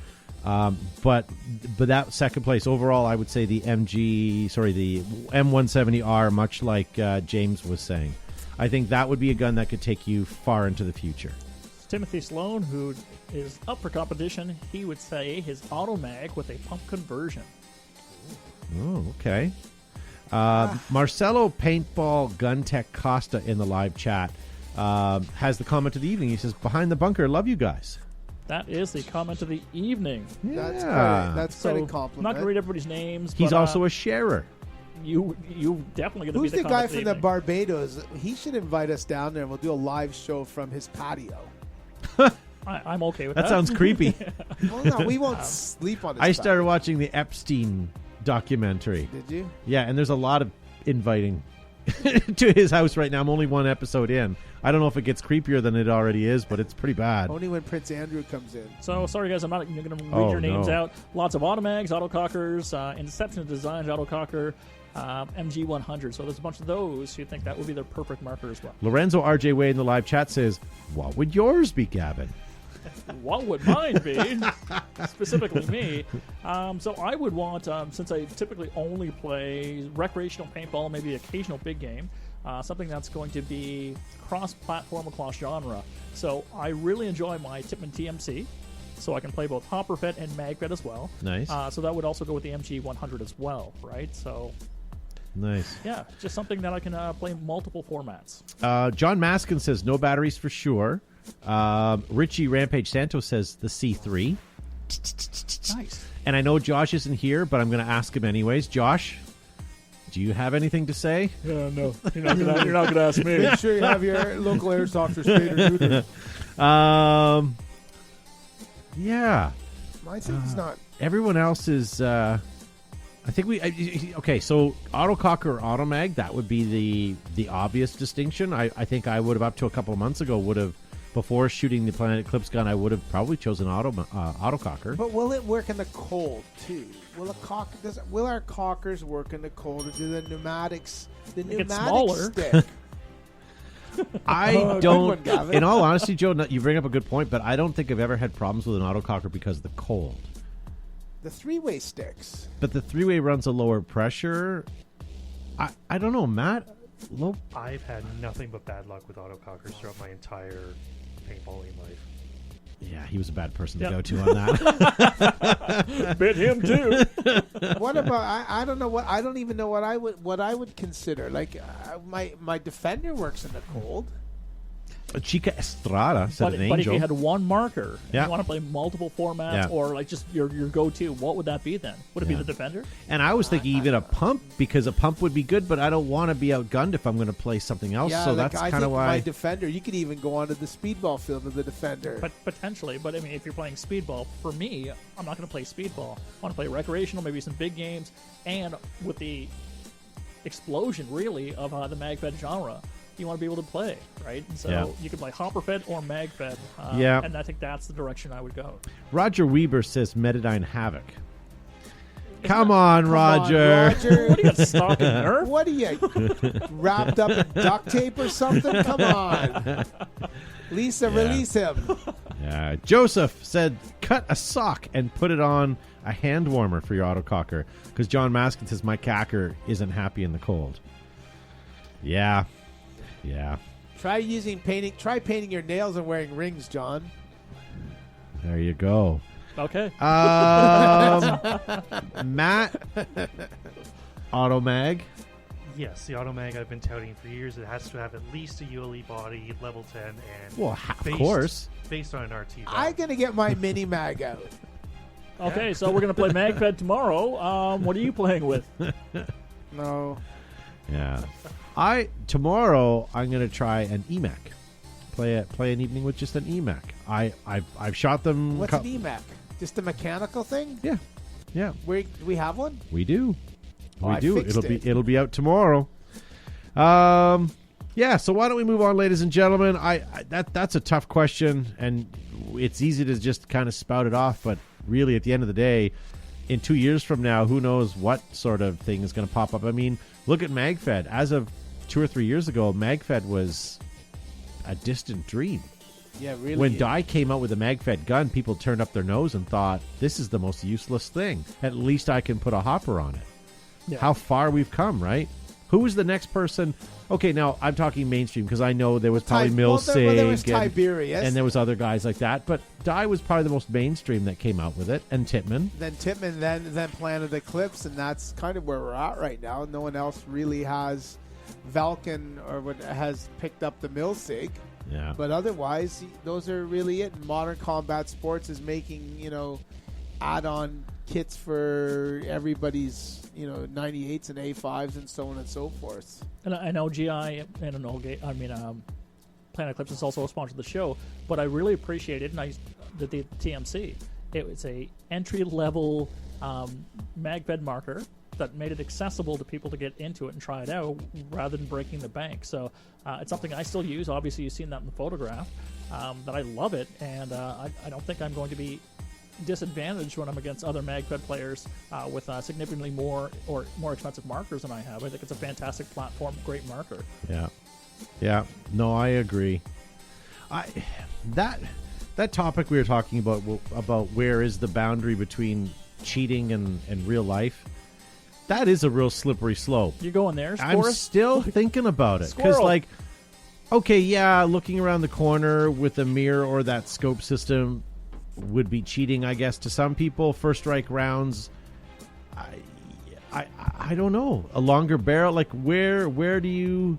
Speaker 1: But that second place overall, I would say the M170R, much like James was saying. I think that would be a gun that could take you far into the future.
Speaker 3: Timothy Sloan, who is up for competition, he would say his Automag with a pump conversion.
Speaker 1: Oh, okay. Marcelo Paintball Gun Tech Costa in the live chat has the comment of the evening. He says, "Behind the bunker, love you guys."
Speaker 3: That is the comment of the evening.
Speaker 2: That's
Speaker 1: Yeah.
Speaker 2: great. That's
Speaker 3: So
Speaker 2: pretty
Speaker 3: I'm
Speaker 2: compliment.
Speaker 3: not going to read everybody's names.
Speaker 1: He's
Speaker 3: but,
Speaker 1: also a sharer.
Speaker 3: you definitely going to be
Speaker 2: Who's
Speaker 3: the
Speaker 2: the guy
Speaker 3: comment
Speaker 2: from
Speaker 3: of
Speaker 2: the
Speaker 3: evening.
Speaker 2: Barbados? He should invite us down there and we'll do a live show from his patio.
Speaker 3: I'm okay with that.
Speaker 1: That sounds creepy.
Speaker 2: Well, no, we won't sleep on his
Speaker 1: I started
Speaker 2: patio.
Speaker 1: watching the Epstein documentary.
Speaker 2: Did you?
Speaker 1: Yeah, and there's a lot of inviting to his house right now. I'm only one episode in. I don't know if it gets creepier than it already is, but it's pretty bad.
Speaker 2: Only when Prince Andrew comes in.
Speaker 3: So, sorry guys, I'm not going to read
Speaker 1: Oh,
Speaker 3: your names
Speaker 1: no.
Speaker 3: out. Lots of Automags, Autocockers, Inception Designs, Autococker, MG100. So there's a bunch of those who think that would be their perfect marker as well.
Speaker 1: Lorenzo RJ Way in the live chat says, "What would yours be, Gavin?"
Speaker 3: What would mine be? Specifically me. So I would want, since I typically only play recreational paintball, maybe occasional big game, something that's going to be cross-platform, across genre. So I really enjoy my Tippmann TMC. So I can play both hopper fed and mag fed as well.
Speaker 1: Nice.
Speaker 3: So that would also go with the MG100 as well, right? So
Speaker 1: Nice.
Speaker 3: yeah, just something that I can play multiple formats.
Speaker 1: John Maskin says no batteries for sure. Richie Rampage Santos says the C3.
Speaker 3: Nice.
Speaker 1: And I know Josh isn't here, but I'm going to ask him anyways. Josh, do you have anything to say?
Speaker 3: Yeah, no. You're not gonna ask me.
Speaker 2: Make sure you have your local airsoft or spayed or neutered.
Speaker 1: Yeah.
Speaker 2: My thing's not.
Speaker 1: Everyone else is. I think okay. So autococker or automag, that would be the obvious distinction. I think I would have up to a couple of months ago would have, before shooting the Planet Eclipse gun, I would have probably chosen autococker.
Speaker 2: But will it work in the cold too? Will our cockers work in the cold, or do the pneumatics? The
Speaker 3: Make it
Speaker 2: pneumatic
Speaker 3: smaller.
Speaker 2: stick.
Speaker 1: I
Speaker 2: good
Speaker 1: don't.
Speaker 2: one, Gavin.
Speaker 1: In all honesty, Joe, you bring up a good point, but I don't think I've ever had problems with an autococker because of the cold.
Speaker 2: The three-way sticks.
Speaker 1: But the three-way runs a lower pressure. I don't know, Matt.
Speaker 4: I've had nothing but bad luck with autocockers throughout my entire paintballing life.
Speaker 1: Yeah, he was a bad person to
Speaker 3: Yep.
Speaker 1: go to on that.
Speaker 3: Bit him too.
Speaker 2: What about? I don't know what. I don't even know what I would consider. Like my defender works in the cold.
Speaker 1: Chica Estrada said
Speaker 3: But
Speaker 1: an
Speaker 3: if
Speaker 1: angel.
Speaker 3: you had one marker,
Speaker 1: Yeah.
Speaker 3: you want to play multiple formats,
Speaker 1: Yeah.
Speaker 3: or like just your go-to, what would that be then? Would it be
Speaker 1: Yeah.
Speaker 3: the defender?
Speaker 1: And I was thinking even a pump, because a pump would be good, but I don't want to be outgunned if I'm going to play something else.
Speaker 2: Yeah,
Speaker 1: so
Speaker 2: like,
Speaker 1: that's
Speaker 2: I
Speaker 1: kind of
Speaker 2: think
Speaker 1: why.
Speaker 2: my defender. You could even go onto the speedball field of the defender.
Speaker 3: But potentially. But I mean, if you're playing speedball, for me, I'm not going to play speedball. I want to play recreational, maybe some big games, and with the explosion really of the mag-fed genre, you want to be able to play, right? And so
Speaker 1: Yeah.
Speaker 3: you can play hopper-fed or mag-fed.
Speaker 1: Yeah.
Speaker 3: And I think that's the direction I would go.
Speaker 1: Roger Weber says Metadyne Havoc. Come on,
Speaker 2: Come on,
Speaker 1: Roger.
Speaker 2: Roger.
Speaker 3: What do you got, stock and nerf?
Speaker 2: What are you wrapped up in duct tape or something? Come on, Lisa, release him.
Speaker 1: Joseph said cut a sock and put it on a hand warmer for your autococker, because John Maskin says my cacker isn't happy in the cold. Yeah.
Speaker 2: Try painting your nails and wearing rings, John.
Speaker 1: There you go.
Speaker 3: Okay.
Speaker 1: Matt, Automag.
Speaker 4: Yes, the Automag I've been touting for years. It has to have at least a ULE body, level 10, and
Speaker 1: Well, of course.
Speaker 4: based on an RT.
Speaker 2: I'm gonna get my mini mag out.
Speaker 3: Okay, so we're going to play mag-fed tomorrow. What are you playing with?
Speaker 2: No,
Speaker 1: Yeah. Tomorrow I'm going to try an EMAC. Play an evening with just an EMAC. I've shot them.
Speaker 2: what's an EMAC? Just a mechanical thing?
Speaker 1: Yeah.
Speaker 2: Do we have one?
Speaker 1: We do.
Speaker 2: Oh,
Speaker 1: We
Speaker 2: I
Speaker 1: do.
Speaker 2: fixed
Speaker 1: It'll be out tomorrow. Yeah, so why don't we move on, ladies and gentlemen? That's a tough question, and it's easy to just kind of spout it off, but really at the end of the day, in 2 years from now, who knows what sort of thing is going to pop up. I mean, look at MagFed. As of 2 or 3 years ago, MagFed was a distant dream.
Speaker 2: Yeah, really.
Speaker 1: When Dye came out with a MagFed gun, people turned up their nose and thought, this is the most useless thing. At least I can put a hopper on it.
Speaker 3: Yeah.
Speaker 1: How far we've come, right? Who was the next person? Okay, now I'm talking mainstream because I know there was probably Milsig
Speaker 2: there was Tiberius.
Speaker 1: and there was other guys like that, but Dye was probably the most mainstream that came out with it, and Tippmann.
Speaker 2: Then Tippmann, then Planet Eclipse, and that's kind of where we're at right now. No one else really has Valken has picked up the Milsig.
Speaker 1: Yeah.
Speaker 2: But otherwise, those are really it. And Modern Combat Sports is making, add-on kits for everybody's, 98s and A5s and so on and so forth.
Speaker 3: And I know GI and Planet Eclipse is also a sponsor of the show, but I really appreciate it. And the TMC. It's a entry-level mag-fed marker that made it accessible to people to get into it and try it out rather than breaking the bank. So it's something I still use. Obviously, you've seen that in the photograph. That I love it, and I don't think I'm going to be disadvantaged when I'm against other mag-fed players with significantly more expensive markers than I have. I think it's a fantastic platform, great marker.
Speaker 1: Yeah. No, I agree. That that topic we were talking about where is the boundary between cheating and real life, that is a real slippery slope.
Speaker 3: You going there?
Speaker 1: I'm still thinking about it because, like, okay, yeah, looking around the corner with a mirror or that scope system would be cheating, I guess, to some people. First strike rounds, I don't know. A longer barrel, like where do you,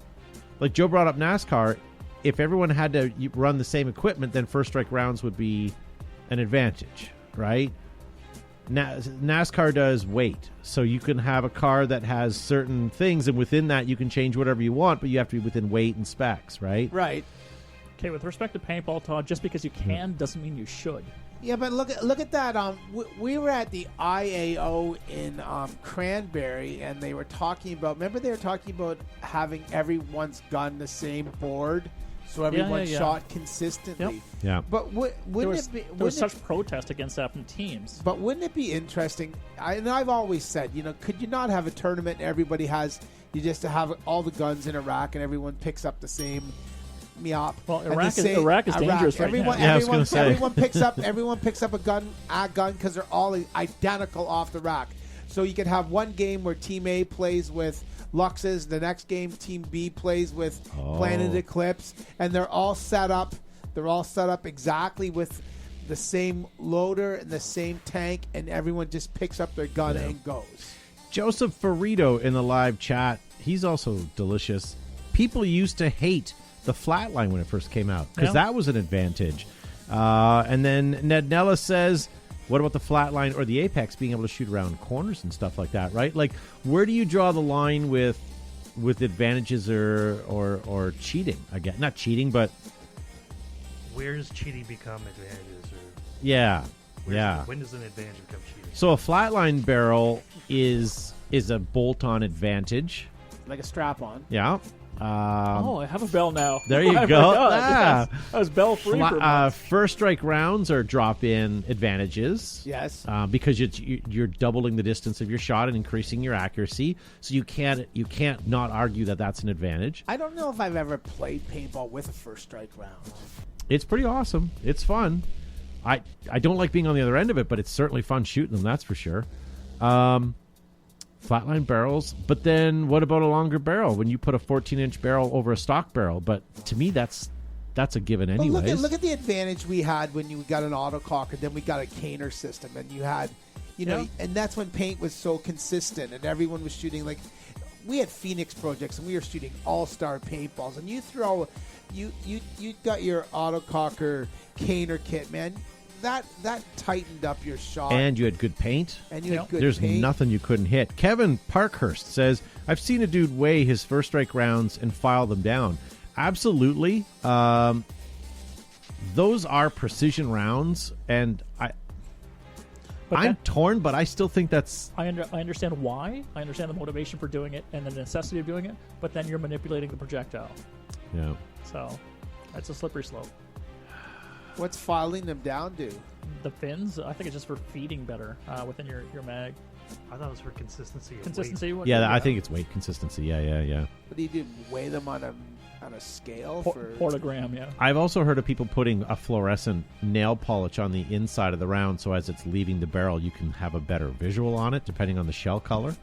Speaker 1: like Joe brought up NASCAR. If everyone had to run the same equipment, then first strike rounds would be an advantage, right? NASCAR does weight, so you can have a car that has certain things, and within that you can change whatever you want, but you have to be within weight and specs, right?
Speaker 2: Right.
Speaker 3: Okay, with respect to paintball, Todd, just because you can doesn't mean you should.
Speaker 2: Yeah, but look at that. We were at the IAO in Cranberry, and they were talking about. Remember, they were talking about having everyone's gun the same board, so everyone shot consistently.
Speaker 3: Yep.
Speaker 1: Yeah.
Speaker 2: But
Speaker 3: There was such protest against that from teams.
Speaker 2: But wouldn't it be interesting? And I've always said, could you not have a tournament and everybody you just have all the guns in a rack and everyone picks up the same meop?
Speaker 3: Well, Iraq is dangerous right now.
Speaker 1: Yeah, I was gonna say.
Speaker 2: Everyone picks up a gun because they're all identical off the rack. So you can have one game where Team A plays with Luxes, the next game Team B plays with Planet Eclipse, and they're all set up. They're all set up exactly with the same loader and the same tank, and everyone just picks up their gun and goes.
Speaker 1: Joseph Ferrito in the live chat, he's also delicious. People used to hate the flatline when it first came out because that was an advantage. And then Ned Nella says, what about the flatline or the Apex being able to shoot around corners and stuff like that, right? Like, where do you draw the line with advantages or cheating? Again, not cheating, but
Speaker 4: where does cheating become advantages?
Speaker 1: When
Speaker 4: does an advantage become cheating?
Speaker 1: So a flatline barrel is a bolt-on advantage.
Speaker 2: Like a strap-on.
Speaker 1: Yeah.
Speaker 3: I have a bell now.
Speaker 1: There you
Speaker 3: I
Speaker 1: go.
Speaker 3: forgot.
Speaker 1: Ah.
Speaker 3: Yes. I was bell free for months.
Speaker 1: First strike rounds are drop-in advantages.
Speaker 2: Yes.
Speaker 1: Because you're doubling the distance of your shot and increasing your accuracy. So you can't not argue that that's an advantage.
Speaker 2: I don't know if I've ever played paintball with a first strike round.
Speaker 1: It's pretty awesome. It's fun. I don't like being on the other end of it, but it's certainly fun shooting them, that's for sure. Flatline barrels, but then what about a longer barrel when you put a 14-inch barrel over a stock barrel? But to me, that's a given anyways.
Speaker 2: Well, look at the advantage we had when you got an autococker, then we got a caner system, and you had, and that's when paint was so consistent, and everyone was shooting like. We had Phoenix projects, and we were shooting all-star paintballs, and you got your autococker caner kit, man. That tightened up your shot.
Speaker 1: And you had good paint.
Speaker 2: And you had good
Speaker 1: There's
Speaker 2: paint.
Speaker 1: nothing you couldn't hit. Kevin Parkhurst says, I've seen a dude weigh his first strike rounds and file them down. Absolutely. Those are precision rounds, and I'm torn, but I still think that's...
Speaker 3: I understand why. I understand the motivation for doing it and the necessity of doing it, but then you're manipulating the projectile.
Speaker 1: Yeah.
Speaker 3: So that's a slippery slope.
Speaker 2: What's filing them down do?
Speaker 3: The fins, I think it's just for feeding better within your mag.
Speaker 4: I thought it was for consistency.
Speaker 3: Consistency?
Speaker 1: Yeah, I think it's weight consistency. Yeah.
Speaker 2: What do you do? Weigh them on a scale?
Speaker 3: Portogram, yeah.
Speaker 1: I've also heard of people putting a fluorescent nail polish on the inside of the round, so as it's leaving the barrel, you can have a better visual on it, depending on the shell color.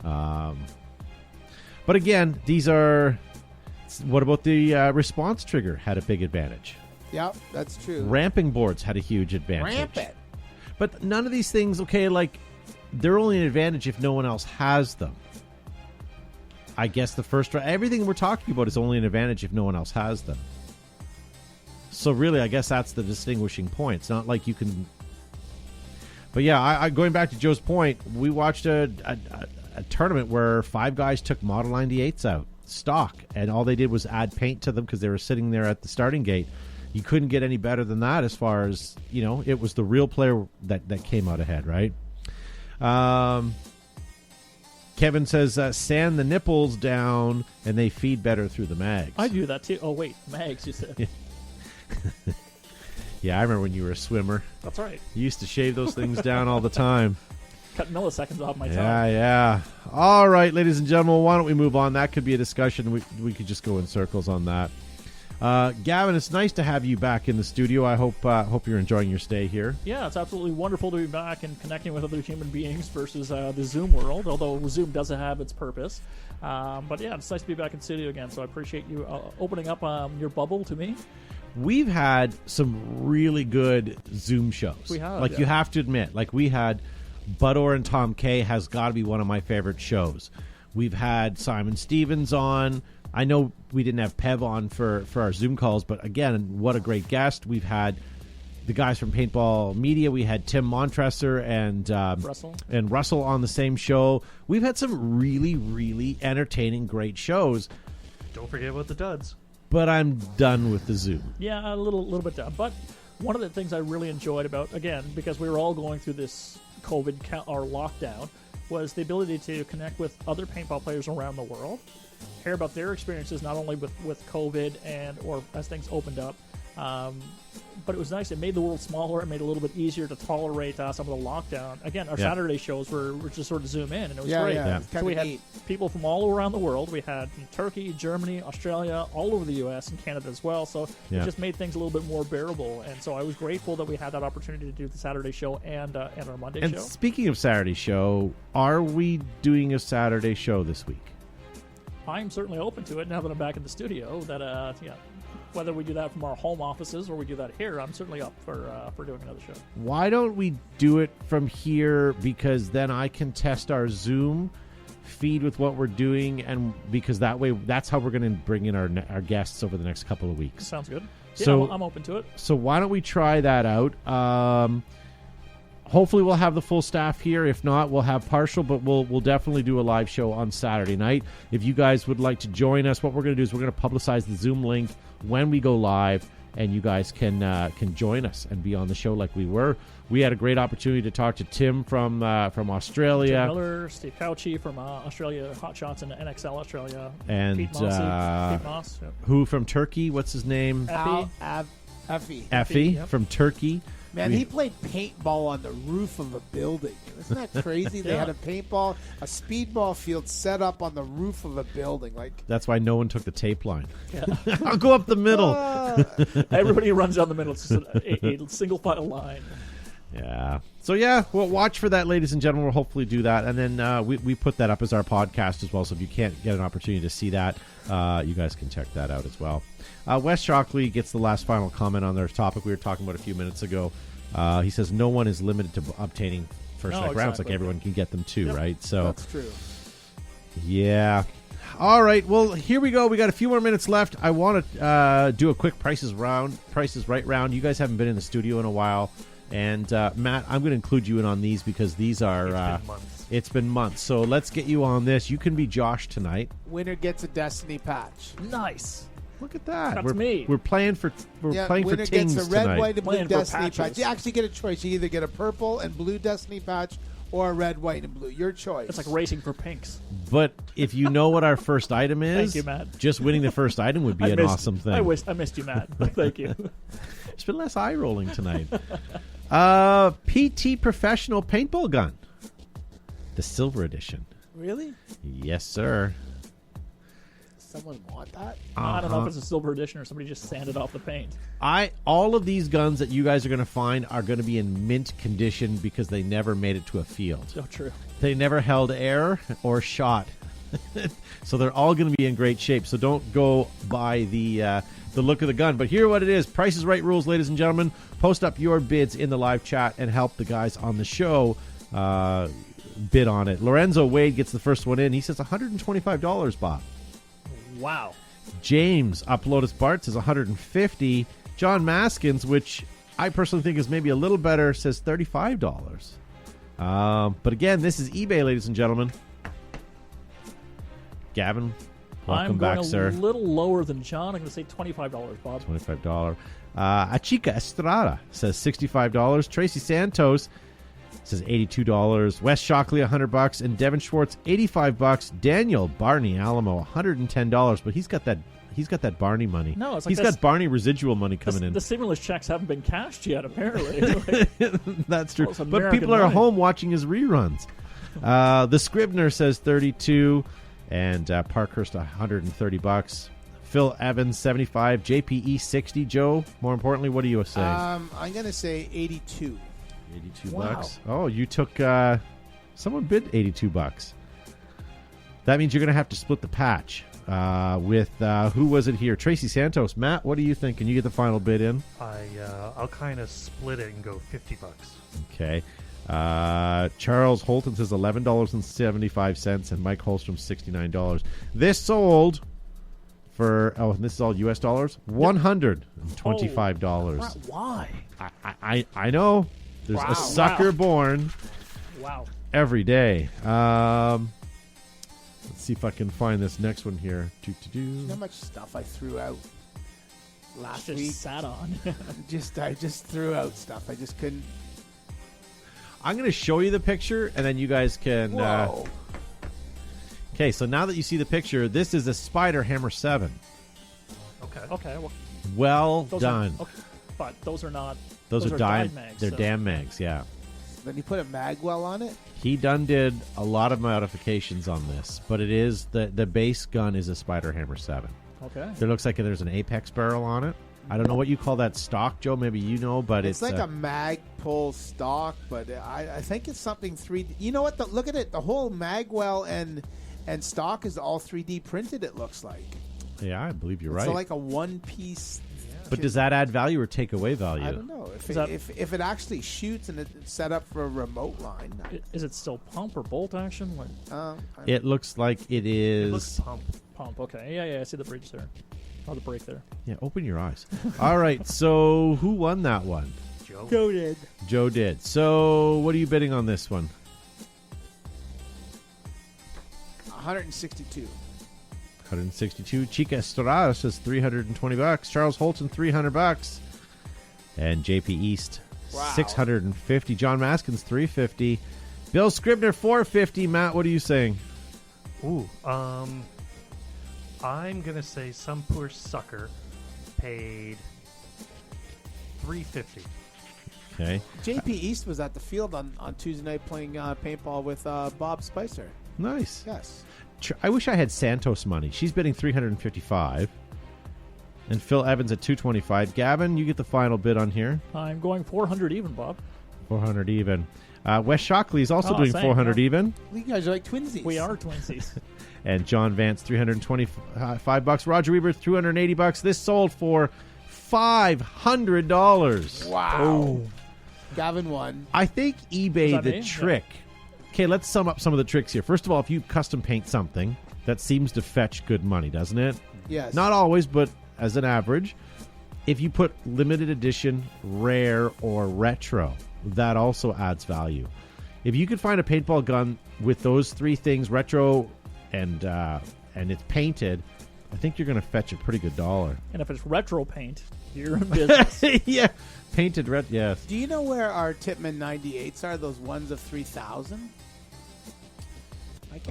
Speaker 1: But again, these are... What about the response trigger? Had a big advantage.
Speaker 2: Yep, that's true.
Speaker 1: Ramping boards had a huge advantage.
Speaker 2: Ramp it.
Speaker 1: But none of these things, okay, like, they're only an advantage if no one else has them. I guess everything we're talking about is only an advantage if no one else has them. So really, I guess that's the distinguishing point. It's not like you can... But yeah, I going back to Joe's point, we watched a tournament where 5 guys took Model 98s out, stock, and all they did was add paint to them because they were sitting there at the starting gate. You couldn't get any better than that as far as, it was the real player that came out ahead, right? Kevin says, sand the nipples down and they feed better through the mags.
Speaker 3: I do that too. Oh, wait, mags, you said.
Speaker 1: Yeah, I remember when you were a swimmer.
Speaker 3: That's right.
Speaker 1: You used to shave those things down all the time.
Speaker 3: Cut milliseconds off my tongue.
Speaker 1: Yeah. All right, ladies and gentlemen, why don't we move on? That could be a discussion. We could just go in circles on that. Gavin, it's nice to have you back in the studio. I hope you're enjoying your stay here.
Speaker 3: Yeah, it's absolutely wonderful to be back and connecting with other human beings versus the Zoom world, although Zoom doesn't have its purpose. But yeah, it's nice to be back in studio again, so I appreciate you opening up your bubble to me.
Speaker 1: We've had some really good Zoom shows.
Speaker 3: We have,
Speaker 1: Like,
Speaker 3: yeah.
Speaker 1: you have to admit, like, we had Budor and Tom K has got to be one of my favorite shows. We've had Simon Stevens on. I know we didn't have Pev on for our Zoom calls, but again, what a great guest. We've had the guys from Paintball Media. We had Tim Montresor and Russell on the same show. We've had some really, really entertaining, great shows.
Speaker 4: Don't forget about the duds.
Speaker 1: But I'm done with the Zoom.
Speaker 3: Yeah, a little bit down. But one of the things I really enjoyed about, again, because we were all going through this COVID or lockdown, was the ability to connect with other paintball players around the world, hear about their experiences not only with COVID or as things opened up, but it was nice. It made the world smaller. It made it a little bit easier to tolerate some of the lockdown. Again, our Saturday shows were just sort of Zoom in, and it was great.
Speaker 2: Yeah.
Speaker 3: So we had people from all around the world. We had from Turkey, Germany, Australia, all over the U.S. and Canada as well. So it just made things a little bit more bearable. And so I was grateful that we had that opportunity to do the Saturday show and our Monday show.
Speaker 1: And speaking of Saturday show, are we doing a Saturday show this week?
Speaker 3: I'm certainly open to it now that I'm back in the studio. Whether we do that from our home offices or we do that here, I'm certainly up for doing another show.
Speaker 1: Why don't we do it from here? Because then I can test our Zoom feed with what we're doing, and because that way, that's how we're going to bring in our guests over the next couple of weeks.
Speaker 3: Sounds good. Yeah,
Speaker 1: So
Speaker 3: I'm open to it.
Speaker 1: So why don't we try that out? Hopefully we'll have the full staff here. If not, we'll have partial, but we'll definitely do a live show on Saturday night. If you guys would like to join us, what we're going to do is we're going to publicize the Zoom link when we go live, and you guys can join us and be on the show like we were. We had a great opportunity to talk to Tim from Australia.
Speaker 3: Tim Miller, Steve Couchy from Australia, Hot Shots and NXL Australia.
Speaker 1: And
Speaker 3: Pete Moss. Yep.
Speaker 1: Who from Turkey? What's his name? Effie from Turkey.
Speaker 2: Man, he played paintball on the roof of a building. Isn't that crazy? They had a speedball field set up on the roof of a building.
Speaker 1: That's why no one took the tape line. Yeah. I'll go up the middle.
Speaker 3: Everybody runs down the middle. It's just a single file line.
Speaker 1: Yeah. So, we'll watch for that, ladies and gentlemen. We'll hopefully do that. And then we put that up as our podcast as well. So if you can't get an opportunity to see that, you guys can check that out as well. Wes Shockley gets the last final comment on their topic we were talking about a few minutes ago. He says no one is limited to obtaining first rounds. Like, everyone can get them too, right? So
Speaker 2: that's true.
Speaker 1: Yeah. All right. Well, here we go. We got a few more minutes left. I want to do a quick Prices Right round. You guys haven't been in the studio in a while. And, Matt, I'm going to include you in on these because these are... It's been months. So let's get you on this. You can be Josh tonight.
Speaker 2: Winner gets a Destiny patch.
Speaker 3: Nice.
Speaker 1: Look at that.
Speaker 3: That's me.
Speaker 1: We're playing for
Speaker 2: winner
Speaker 1: tings
Speaker 2: gets a red,
Speaker 1: tonight.
Speaker 2: white, and blue
Speaker 3: Playing for
Speaker 2: Destiny
Speaker 3: patches.
Speaker 2: patch. You actually get a choice. You either get a purple and blue Destiny patch or a red, white, and blue. Your choice.
Speaker 3: It's like racing for pinks.
Speaker 1: But if you know what our first item is,
Speaker 3: Thank you, Matt.
Speaker 1: just winning the first item would be an awesome thing.
Speaker 3: I missed you, Matt. Thank you.
Speaker 1: There's been less eye rolling tonight. PT Professional Paintball Gun. The Silver Edition.
Speaker 2: Really?
Speaker 1: Yes, sir.
Speaker 2: Someone want that?
Speaker 3: I don't know if it's a silver edition or somebody just sanded off the paint.
Speaker 1: All of these guns that you guys are going to find are going to be in mint condition because they never made it to a field.
Speaker 3: So true.
Speaker 1: They never held air or shot. So they're all going to be in great shape. So don't go by the look of the gun. But here what it is. Price is Right rules, ladies and gentlemen. Post up your bids in the live chat and help the guys on the show bid on it. Lorenzo Wade gets the first one in. He says $125, Bob.
Speaker 3: Wow.
Speaker 1: James Uploadus Bart says $150. John Maskins, which I personally think is maybe a little better, says $35. But again, this is eBay, ladies and gentlemen. Gavin, welcome back, sir.
Speaker 3: I'm going a little lower than John. I'm going to say $25, Bob.
Speaker 1: $25. Achika Estrada says $65. Tracy Santos says $82. Wes Shockley $100, and Devin Schwartz $85. Daniel Barney Alamo $110, but he's got that Barney money.
Speaker 3: No, it's like
Speaker 1: he's got Barney residual money coming in.
Speaker 3: The stimulus checks haven't been cashed yet, apparently.
Speaker 1: That's true.
Speaker 3: Well,
Speaker 1: but people are
Speaker 3: money.
Speaker 1: home watching his reruns. The Scribner says $32, and Parkhurst $130. Phil Evans 75, JPE 60. Joe, more importantly, what are you saying?
Speaker 2: I'm going to say 82.
Speaker 1: 82
Speaker 3: Wow.
Speaker 1: bucks. Oh, you took someone bid $82. That means you're going to have to split the patch with who was it here? Tracy Santos. Matt, what do you think? Can you get the final bid in?
Speaker 4: I'll kind of split it and go $50.
Speaker 1: Okay. Charles Holton says $11.75 and Mike Holstrom $69. This sold for this is all US dollars, $125.
Speaker 3: Why?
Speaker 1: I know. There's
Speaker 3: Wow.
Speaker 1: a sucker
Speaker 3: Wow.
Speaker 1: born
Speaker 3: Wow.
Speaker 1: every day. Let's see if I can find this next one here.
Speaker 2: You know how much stuff I threw out last
Speaker 3: Just
Speaker 2: week?
Speaker 3: sat on.
Speaker 2: I just threw out stuff. I just couldn't.
Speaker 1: I'm going to show you the picture, and then you guys can.
Speaker 2: Whoa.
Speaker 1: Okay, so now that you see the picture, this is a Spider Hammer 7.
Speaker 4: Okay.
Speaker 3: Okay. Well,
Speaker 1: Well
Speaker 3: those
Speaker 1: done.
Speaker 3: Are, okay, but those are not.
Speaker 1: Those are
Speaker 3: dyed
Speaker 1: dime.
Speaker 3: mags.
Speaker 1: They're
Speaker 3: so-
Speaker 1: damn mags, yeah.
Speaker 2: Then you put a magwell on it.
Speaker 1: He done did a lot of modifications on this, but it is the base gun is a Spider Hammer 7.
Speaker 3: Okay.
Speaker 1: There looks like there's an Apex barrel on it. I don't know what you call that stock, Joe. Maybe you know, but
Speaker 2: It's like a mag pull stock, but I think it's something 3D. You know what? Look at it. The whole magwell and stock is all 3D printed. It looks like.
Speaker 1: Yeah, I believe you're
Speaker 2: It's
Speaker 1: right.
Speaker 2: like a one piece.
Speaker 1: But does that add value or take away value?
Speaker 2: I don't know if
Speaker 3: Is that-
Speaker 2: if it actually shoots and it's set up for a remote line.
Speaker 3: Is it still pump or bolt action? Like
Speaker 1: It looks like it is.
Speaker 4: It looks pump.
Speaker 3: pump. Okay. Yeah. I see the bridge there. Oh, the brake there.
Speaker 1: Yeah, open your eyes. All right, so who won that one?
Speaker 4: Joe.
Speaker 2: did.
Speaker 1: Joe did. So what are you bidding on this one?
Speaker 2: 162.
Speaker 1: 162. Chica Estrada says $320. Charles Holton $300. And JP East
Speaker 2: Wow.
Speaker 1: $650. John Maskins $350. Bill Scribner $450. Matt, what are you saying?
Speaker 4: Ooh. I'm gonna say some poor sucker paid $350.
Speaker 1: Okay,
Speaker 2: JP East was at the field on Tuesday night playing paintball with Bob Spicer.
Speaker 1: nice.
Speaker 2: Yes.
Speaker 1: I wish I had Santos money. She's bidding $355. And Phil Evans at $225. Gavin, you get the final bid on here.
Speaker 3: I'm going 400 even, Bob.
Speaker 1: 400 even. Wes Shockley is also doing
Speaker 3: same,
Speaker 1: 400
Speaker 3: yeah.
Speaker 1: even.
Speaker 2: You guys are like twinsies.
Speaker 3: We are twinsies.
Speaker 1: And John Vance $325. Roger Weaver $280. This sold for $500.
Speaker 2: Wow. Gavin won.
Speaker 1: I think eBay
Speaker 3: that
Speaker 1: the
Speaker 3: me?
Speaker 1: trick. Okay, let's sum up some of the tricks here. First of all, if you custom paint something, that seems to fetch good money, doesn't it?
Speaker 2: Yes.
Speaker 1: Not always, but as an average. If you put limited edition, rare, or retro, that also adds value. If you could find a paintball gun with those three things, retro and it's painted, I think you're going to fetch a pretty good dollar.
Speaker 3: And if it's retro paint, you're in business.
Speaker 1: Yeah, painted red. Yes.
Speaker 2: Do you know where our Tippmann 98s are? Those ones of 3,000?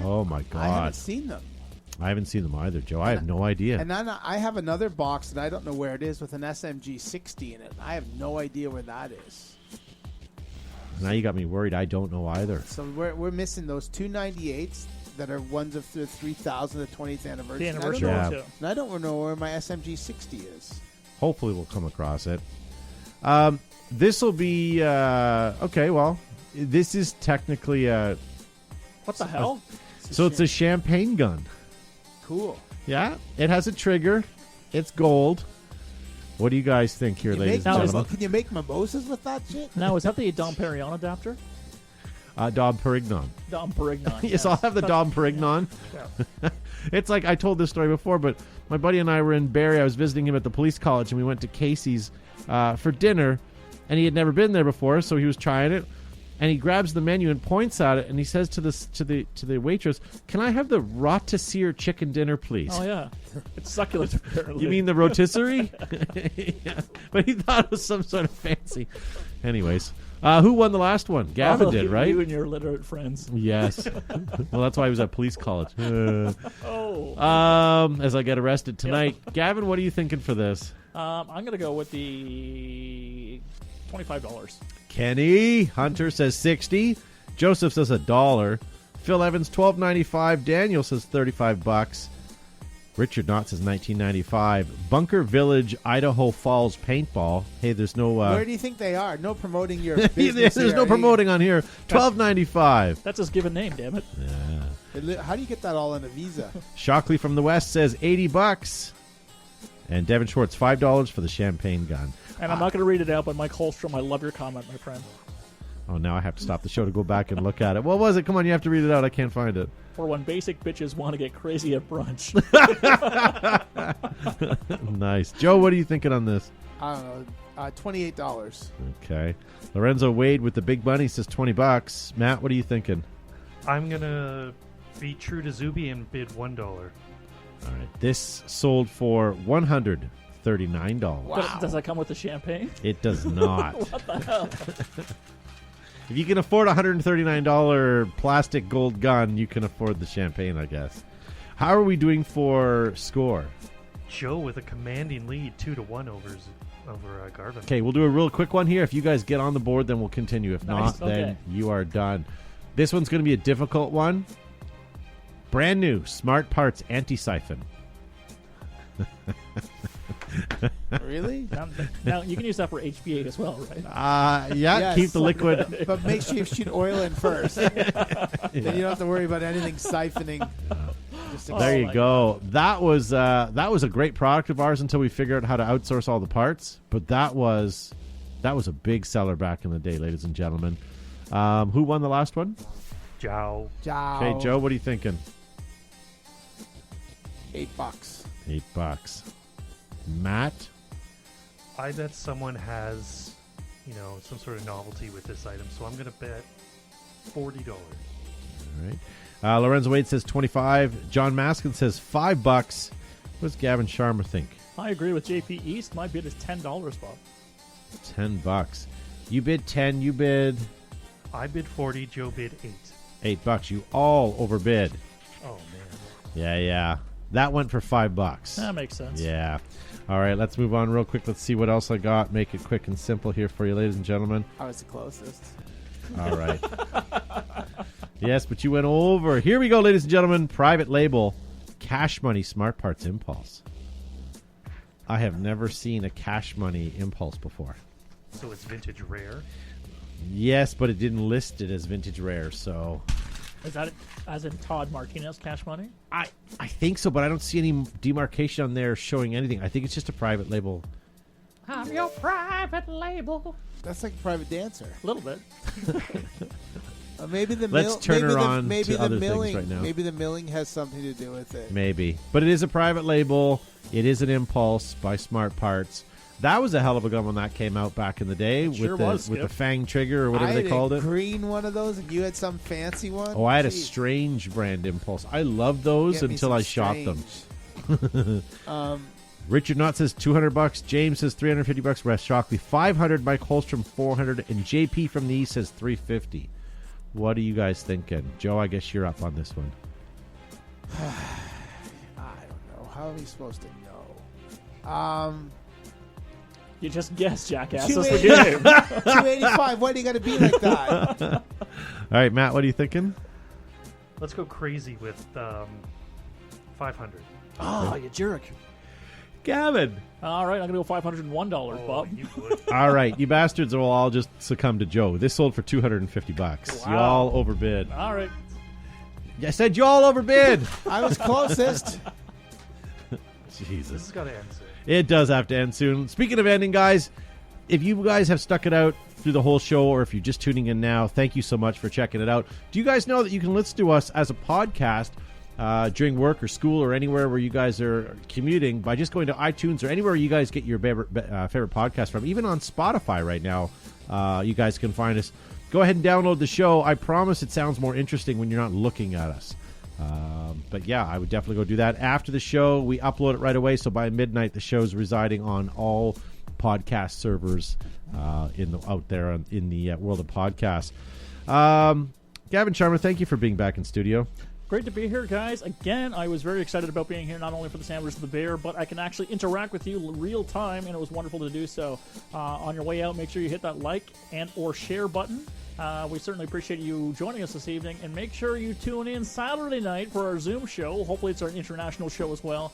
Speaker 1: Oh my
Speaker 2: I haven't
Speaker 1: God,
Speaker 2: seen them.
Speaker 1: I haven't seen them either, Joe. I have no idea.
Speaker 2: And then I have another box that I don't know where it is with an SMG 60 in it. I have no idea where that is.
Speaker 1: Now you got me worried. I don't know either.
Speaker 2: So we're missing those two 98s that are ones of the 3,000, the 20th anniversary.
Speaker 3: The
Speaker 2: And I don't
Speaker 3: anniversary
Speaker 2: know-
Speaker 1: Yeah.
Speaker 3: too.
Speaker 2: And I don't know where my SMG 60 is.
Speaker 1: Hopefully, we'll come across it. This will be okay. Well, this is technically a
Speaker 3: What the hell?
Speaker 1: so it's a champagne gun.
Speaker 2: Cool.
Speaker 1: Yeah, it has a trigger. It's gold. What do you guys think here,
Speaker 2: Can you,
Speaker 1: ladies
Speaker 2: make,
Speaker 1: and
Speaker 3: Now, is
Speaker 1: gentlemen?
Speaker 2: can you make mimosas with that shit?
Speaker 3: Now, is that the Dom Perignon adapter?
Speaker 1: Dom Perignon.
Speaker 3: Dom Perignon.
Speaker 1: Yes, I'll have the Dom Perignon.
Speaker 3: Yeah.
Speaker 1: It's like I told this story before, but my buddy and I were in Barrie. I was visiting him at the police college, and we went to Casey's for dinner, and he had never been there before, so he was trying it. And he grabs the menu and points at it, and he says to the waitress, "Can I have the rotisserie chicken dinner, please?"
Speaker 3: Oh, yeah. It's succulent, apparently.
Speaker 1: You mean the rotisserie? Yeah. But he thought it was some sort of fancy. Anyways, who won the last one? Gavin did, right?
Speaker 3: You and your literate friends.
Speaker 1: Yes. Well, that's why he was at police college.
Speaker 3: Oh.
Speaker 1: As I get arrested tonight. Gavin, what are you thinking for this?
Speaker 3: I'm going to go with the $25.
Speaker 1: Kenny Hunter says 60. Joseph says $1. Phil Evans $12.95. Daniel says $35. Richard Knott says 1995. Bunker Village, Idaho Falls Paintball. Hey, there's no...
Speaker 2: Where do you think they are? No promoting your business.
Speaker 1: There's no promoting on here. $12.95.
Speaker 3: That's his given name, damn it.
Speaker 2: How do you get that all on a Visa?
Speaker 1: Shockley from the West says $80. And Devin Schwartz, $5 for the champagne gun.
Speaker 3: And I'm not going to read it out, but Mike Holstrom, I love your comment, my friend.
Speaker 1: Oh, now I have to stop the show to go back and look at it. What was it? Come on, you have to read it out. I can't find it.
Speaker 3: For when basic bitches want to get crazy at brunch.
Speaker 1: Nice. Joe, what are you thinking on this?
Speaker 2: I don't know. $28.
Speaker 1: Okay. Lorenzo Wade with the big money says $20. Matt, what are you thinking?
Speaker 4: I'm going to be true to Zuby and bid $1.
Speaker 1: All right. This sold for $139.
Speaker 2: Wow.
Speaker 3: Does that come with the champagne?
Speaker 1: It does not.
Speaker 3: What the hell?
Speaker 1: If you can afford a $139 plastic gold gun, you can afford the champagne, I guess. How are we doing for score?
Speaker 4: Joe with a commanding lead, 2-1 over Garvin.
Speaker 1: Okay, we'll do a real quick one here. If you guys get on the board, then we'll continue. If
Speaker 3: Nice,
Speaker 1: not, then
Speaker 3: okay.
Speaker 1: you are done. This one's going to be a difficult one. Brand new Smart Parts Anti-Siphon.
Speaker 2: Really?
Speaker 3: Now, you can use that for HBA as well, right?
Speaker 1: Yeah,
Speaker 2: Yes.
Speaker 1: keep the liquid.
Speaker 2: But make sure you shoot oil in first. Then you don't have to worry about anything siphoning. Just
Speaker 1: There you
Speaker 3: my
Speaker 1: go. That was a great product of ours until we figured out how to outsource all the parts. But that was a big seller back in the day, ladies and gentlemen. Who won the last one?
Speaker 4: Joe.
Speaker 1: Okay, Joe, what are you thinking?
Speaker 2: $8.
Speaker 1: $8. Matt?
Speaker 4: I bet someone has, some sort of novelty with this item, so I'm going to bet $40.
Speaker 1: All right. Lorenzo Wade says 25. John Maskin says $5. What does Gavin Sharma think?
Speaker 3: I agree with JP East. My bid is $10, Bob.
Speaker 1: $10. You bid 10. You bid
Speaker 4: I bid 40. Joe bid 8.
Speaker 1: $8. You all overbid.
Speaker 4: Oh, man.
Speaker 1: Yeah. That went for $5.
Speaker 3: That makes sense.
Speaker 1: Yeah. All right, let's move on real quick. Let's see what else I got. Make it quick and simple here for you, ladies and gentlemen.
Speaker 2: I was the closest.
Speaker 1: All right. Yes, but you went over. Here we go, ladies and gentlemen. Private label, Cash Money Smart Parts Impulse. I have never seen a Cash Money Impulse before.
Speaker 4: So it's vintage rare?
Speaker 1: Yes, but it didn't list it as vintage rare, so...
Speaker 3: Is that as in Todd Martinez Cash Money?
Speaker 1: I think so, but I don't see any demarcation on there showing anything. I think it's just a private label.
Speaker 3: I'm your private label.
Speaker 2: That's like a private dancer.
Speaker 3: A little bit.
Speaker 2: Maybe the
Speaker 1: Let's turn her on
Speaker 2: maybe
Speaker 1: to
Speaker 2: the
Speaker 1: other things
Speaker 2: milling,
Speaker 1: right now.
Speaker 2: Maybe the milling has something to do with it.
Speaker 1: Maybe. But it is a private label. It is an Impulse by Smart Parts. That was a hell of a gun when that came out back in the day with
Speaker 3: sure
Speaker 1: the
Speaker 3: was,
Speaker 1: with the
Speaker 3: Skip.
Speaker 1: Fang trigger or whatever
Speaker 2: I
Speaker 1: they
Speaker 2: had
Speaker 1: called
Speaker 2: a
Speaker 1: it.
Speaker 2: green one of those, and you had some fancy one.
Speaker 1: Oh, I had a
Speaker 2: Gee,
Speaker 1: strange brand Impulse. I loved those
Speaker 2: get me
Speaker 1: until
Speaker 2: some
Speaker 1: I shot them.
Speaker 2: strange.
Speaker 1: Richard Knott says $200. James says $350. Wes Shockley $500. Mike Holstrom $400. And JP from the East says $350. What are you guys thinking? Joe, I guess you're up on this one.
Speaker 2: I don't know. How are we supposed to know?
Speaker 3: You just guessed, jackass. That's the
Speaker 2: 280
Speaker 3: game.
Speaker 2: 285. Why do you got to be like that?
Speaker 1: All right, Matt, what are you thinking?
Speaker 4: Let's go crazy with 500.
Speaker 3: Oh, you jerk.
Speaker 1: Gavin.
Speaker 3: All right, I'm going to go $501,
Speaker 4: Oh,
Speaker 3: Bob.
Speaker 4: you would.
Speaker 1: All right, you bastards will all just succumb to Joe. This sold for $250. You
Speaker 3: Wow.
Speaker 1: all overbid.
Speaker 3: All right.
Speaker 1: I said you all overbid.
Speaker 2: I was closest.
Speaker 4: This
Speaker 1: Jesus.
Speaker 4: has got to end soon.
Speaker 1: It does have to end soon. Speaking of ending, guys, if you guys have stuck it out through the whole show or if you're just tuning in now, thank you so much for checking it out. Do you guys know that you can listen to us as a podcast during work or school or anywhere where you guys are commuting by just going to iTunes or anywhere you guys get your favorite podcast from? Even on Spotify right now, you guys can find us. Go ahead and download the show. I promise it sounds more interesting when you're not looking at us. But yeah, I would definitely go do that. After the show, we upload it right away. So by midnight, the show's residing on all podcast servers out there in the world of podcasts. Gavin Sharma, thank you for being back in studio.
Speaker 3: Great to be here, guys. Again, I was very excited about being here, not only for the Sandwich of the Bear, but I can actually interact with you real time, and it was wonderful to do so. On your way out, make sure you hit that like and or share button. We certainly appreciate you joining us this evening, and make sure you tune in Saturday night for our Zoom show. Hopefully it's our international show as well.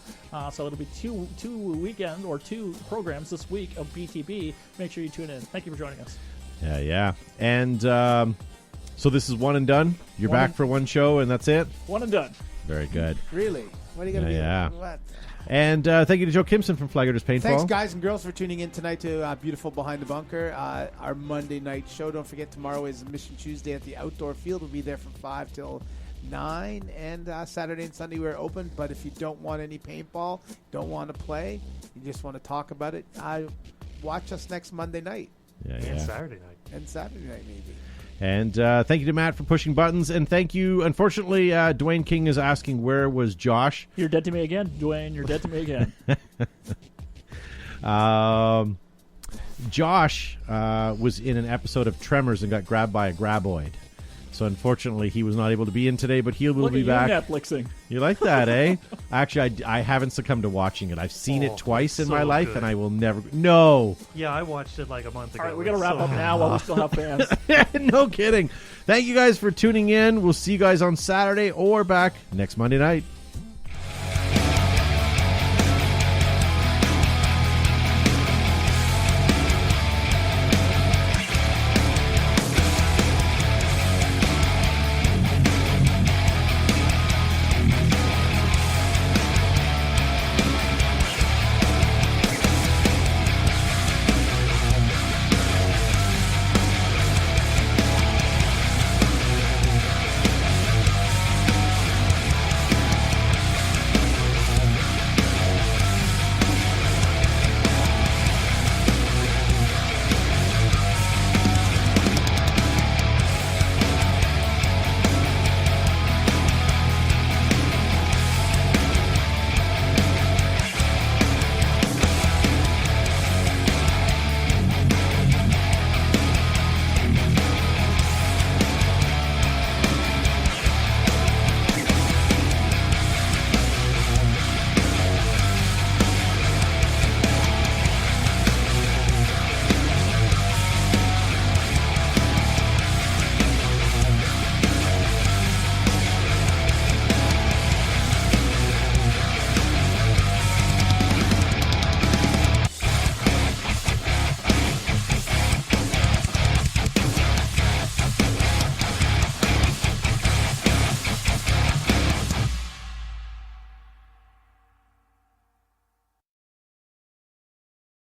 Speaker 3: So it'll be two weekends or 2 programs this week of BTB. Make sure you tune in. Thank you for joining us.
Speaker 1: Yeah. And so this is one and done? You're
Speaker 3: One
Speaker 1: back
Speaker 3: and-
Speaker 1: for one show and that's it?
Speaker 3: One and done.
Speaker 1: Very good.
Speaker 2: Really? What are you going to
Speaker 1: Yeah.
Speaker 2: do? What?
Speaker 1: And thank you to Joe Kimson from Flaggers Paintball.
Speaker 2: Thanks, guys and girls, for tuning in tonight to Beautiful Behind the Bunker, our Monday night show. Don't forget, tomorrow is Mission Tuesday at the outdoor field. We'll be there from 5 till 9, and Saturday and Sunday we're open. But if you don't want any paintball, don't want to play, you just want to talk about it, watch us next Monday night
Speaker 4: And Saturday night.
Speaker 2: and Saturday night maybe.
Speaker 1: And thank you to Matt for pushing buttons. And thank you. Unfortunately, Dwayne King is asking, where was Josh?
Speaker 3: You're dead to me again, Dwayne. You're dead to me again.
Speaker 1: Josh was in an episode of Tremors and got grabbed by a graboid. So unfortunately, he was not able to be in today, but he will
Speaker 3: Look
Speaker 1: be
Speaker 3: at
Speaker 1: back.
Speaker 3: you Netflixing.
Speaker 1: You like that, eh? Actually, I haven't sucmed to watching it. I've seen it twice in
Speaker 4: so
Speaker 1: my life,
Speaker 4: good.
Speaker 1: and I will never... No.
Speaker 4: Yeah, I watched it like a month ago.
Speaker 3: All right, we got to
Speaker 4: It's
Speaker 3: wrap
Speaker 4: so
Speaker 3: up
Speaker 4: good.
Speaker 3: now while we still have fans.
Speaker 1: No kidding. Thank you guys for tuning in. We'll see you guys on Saturday or back next Monday night.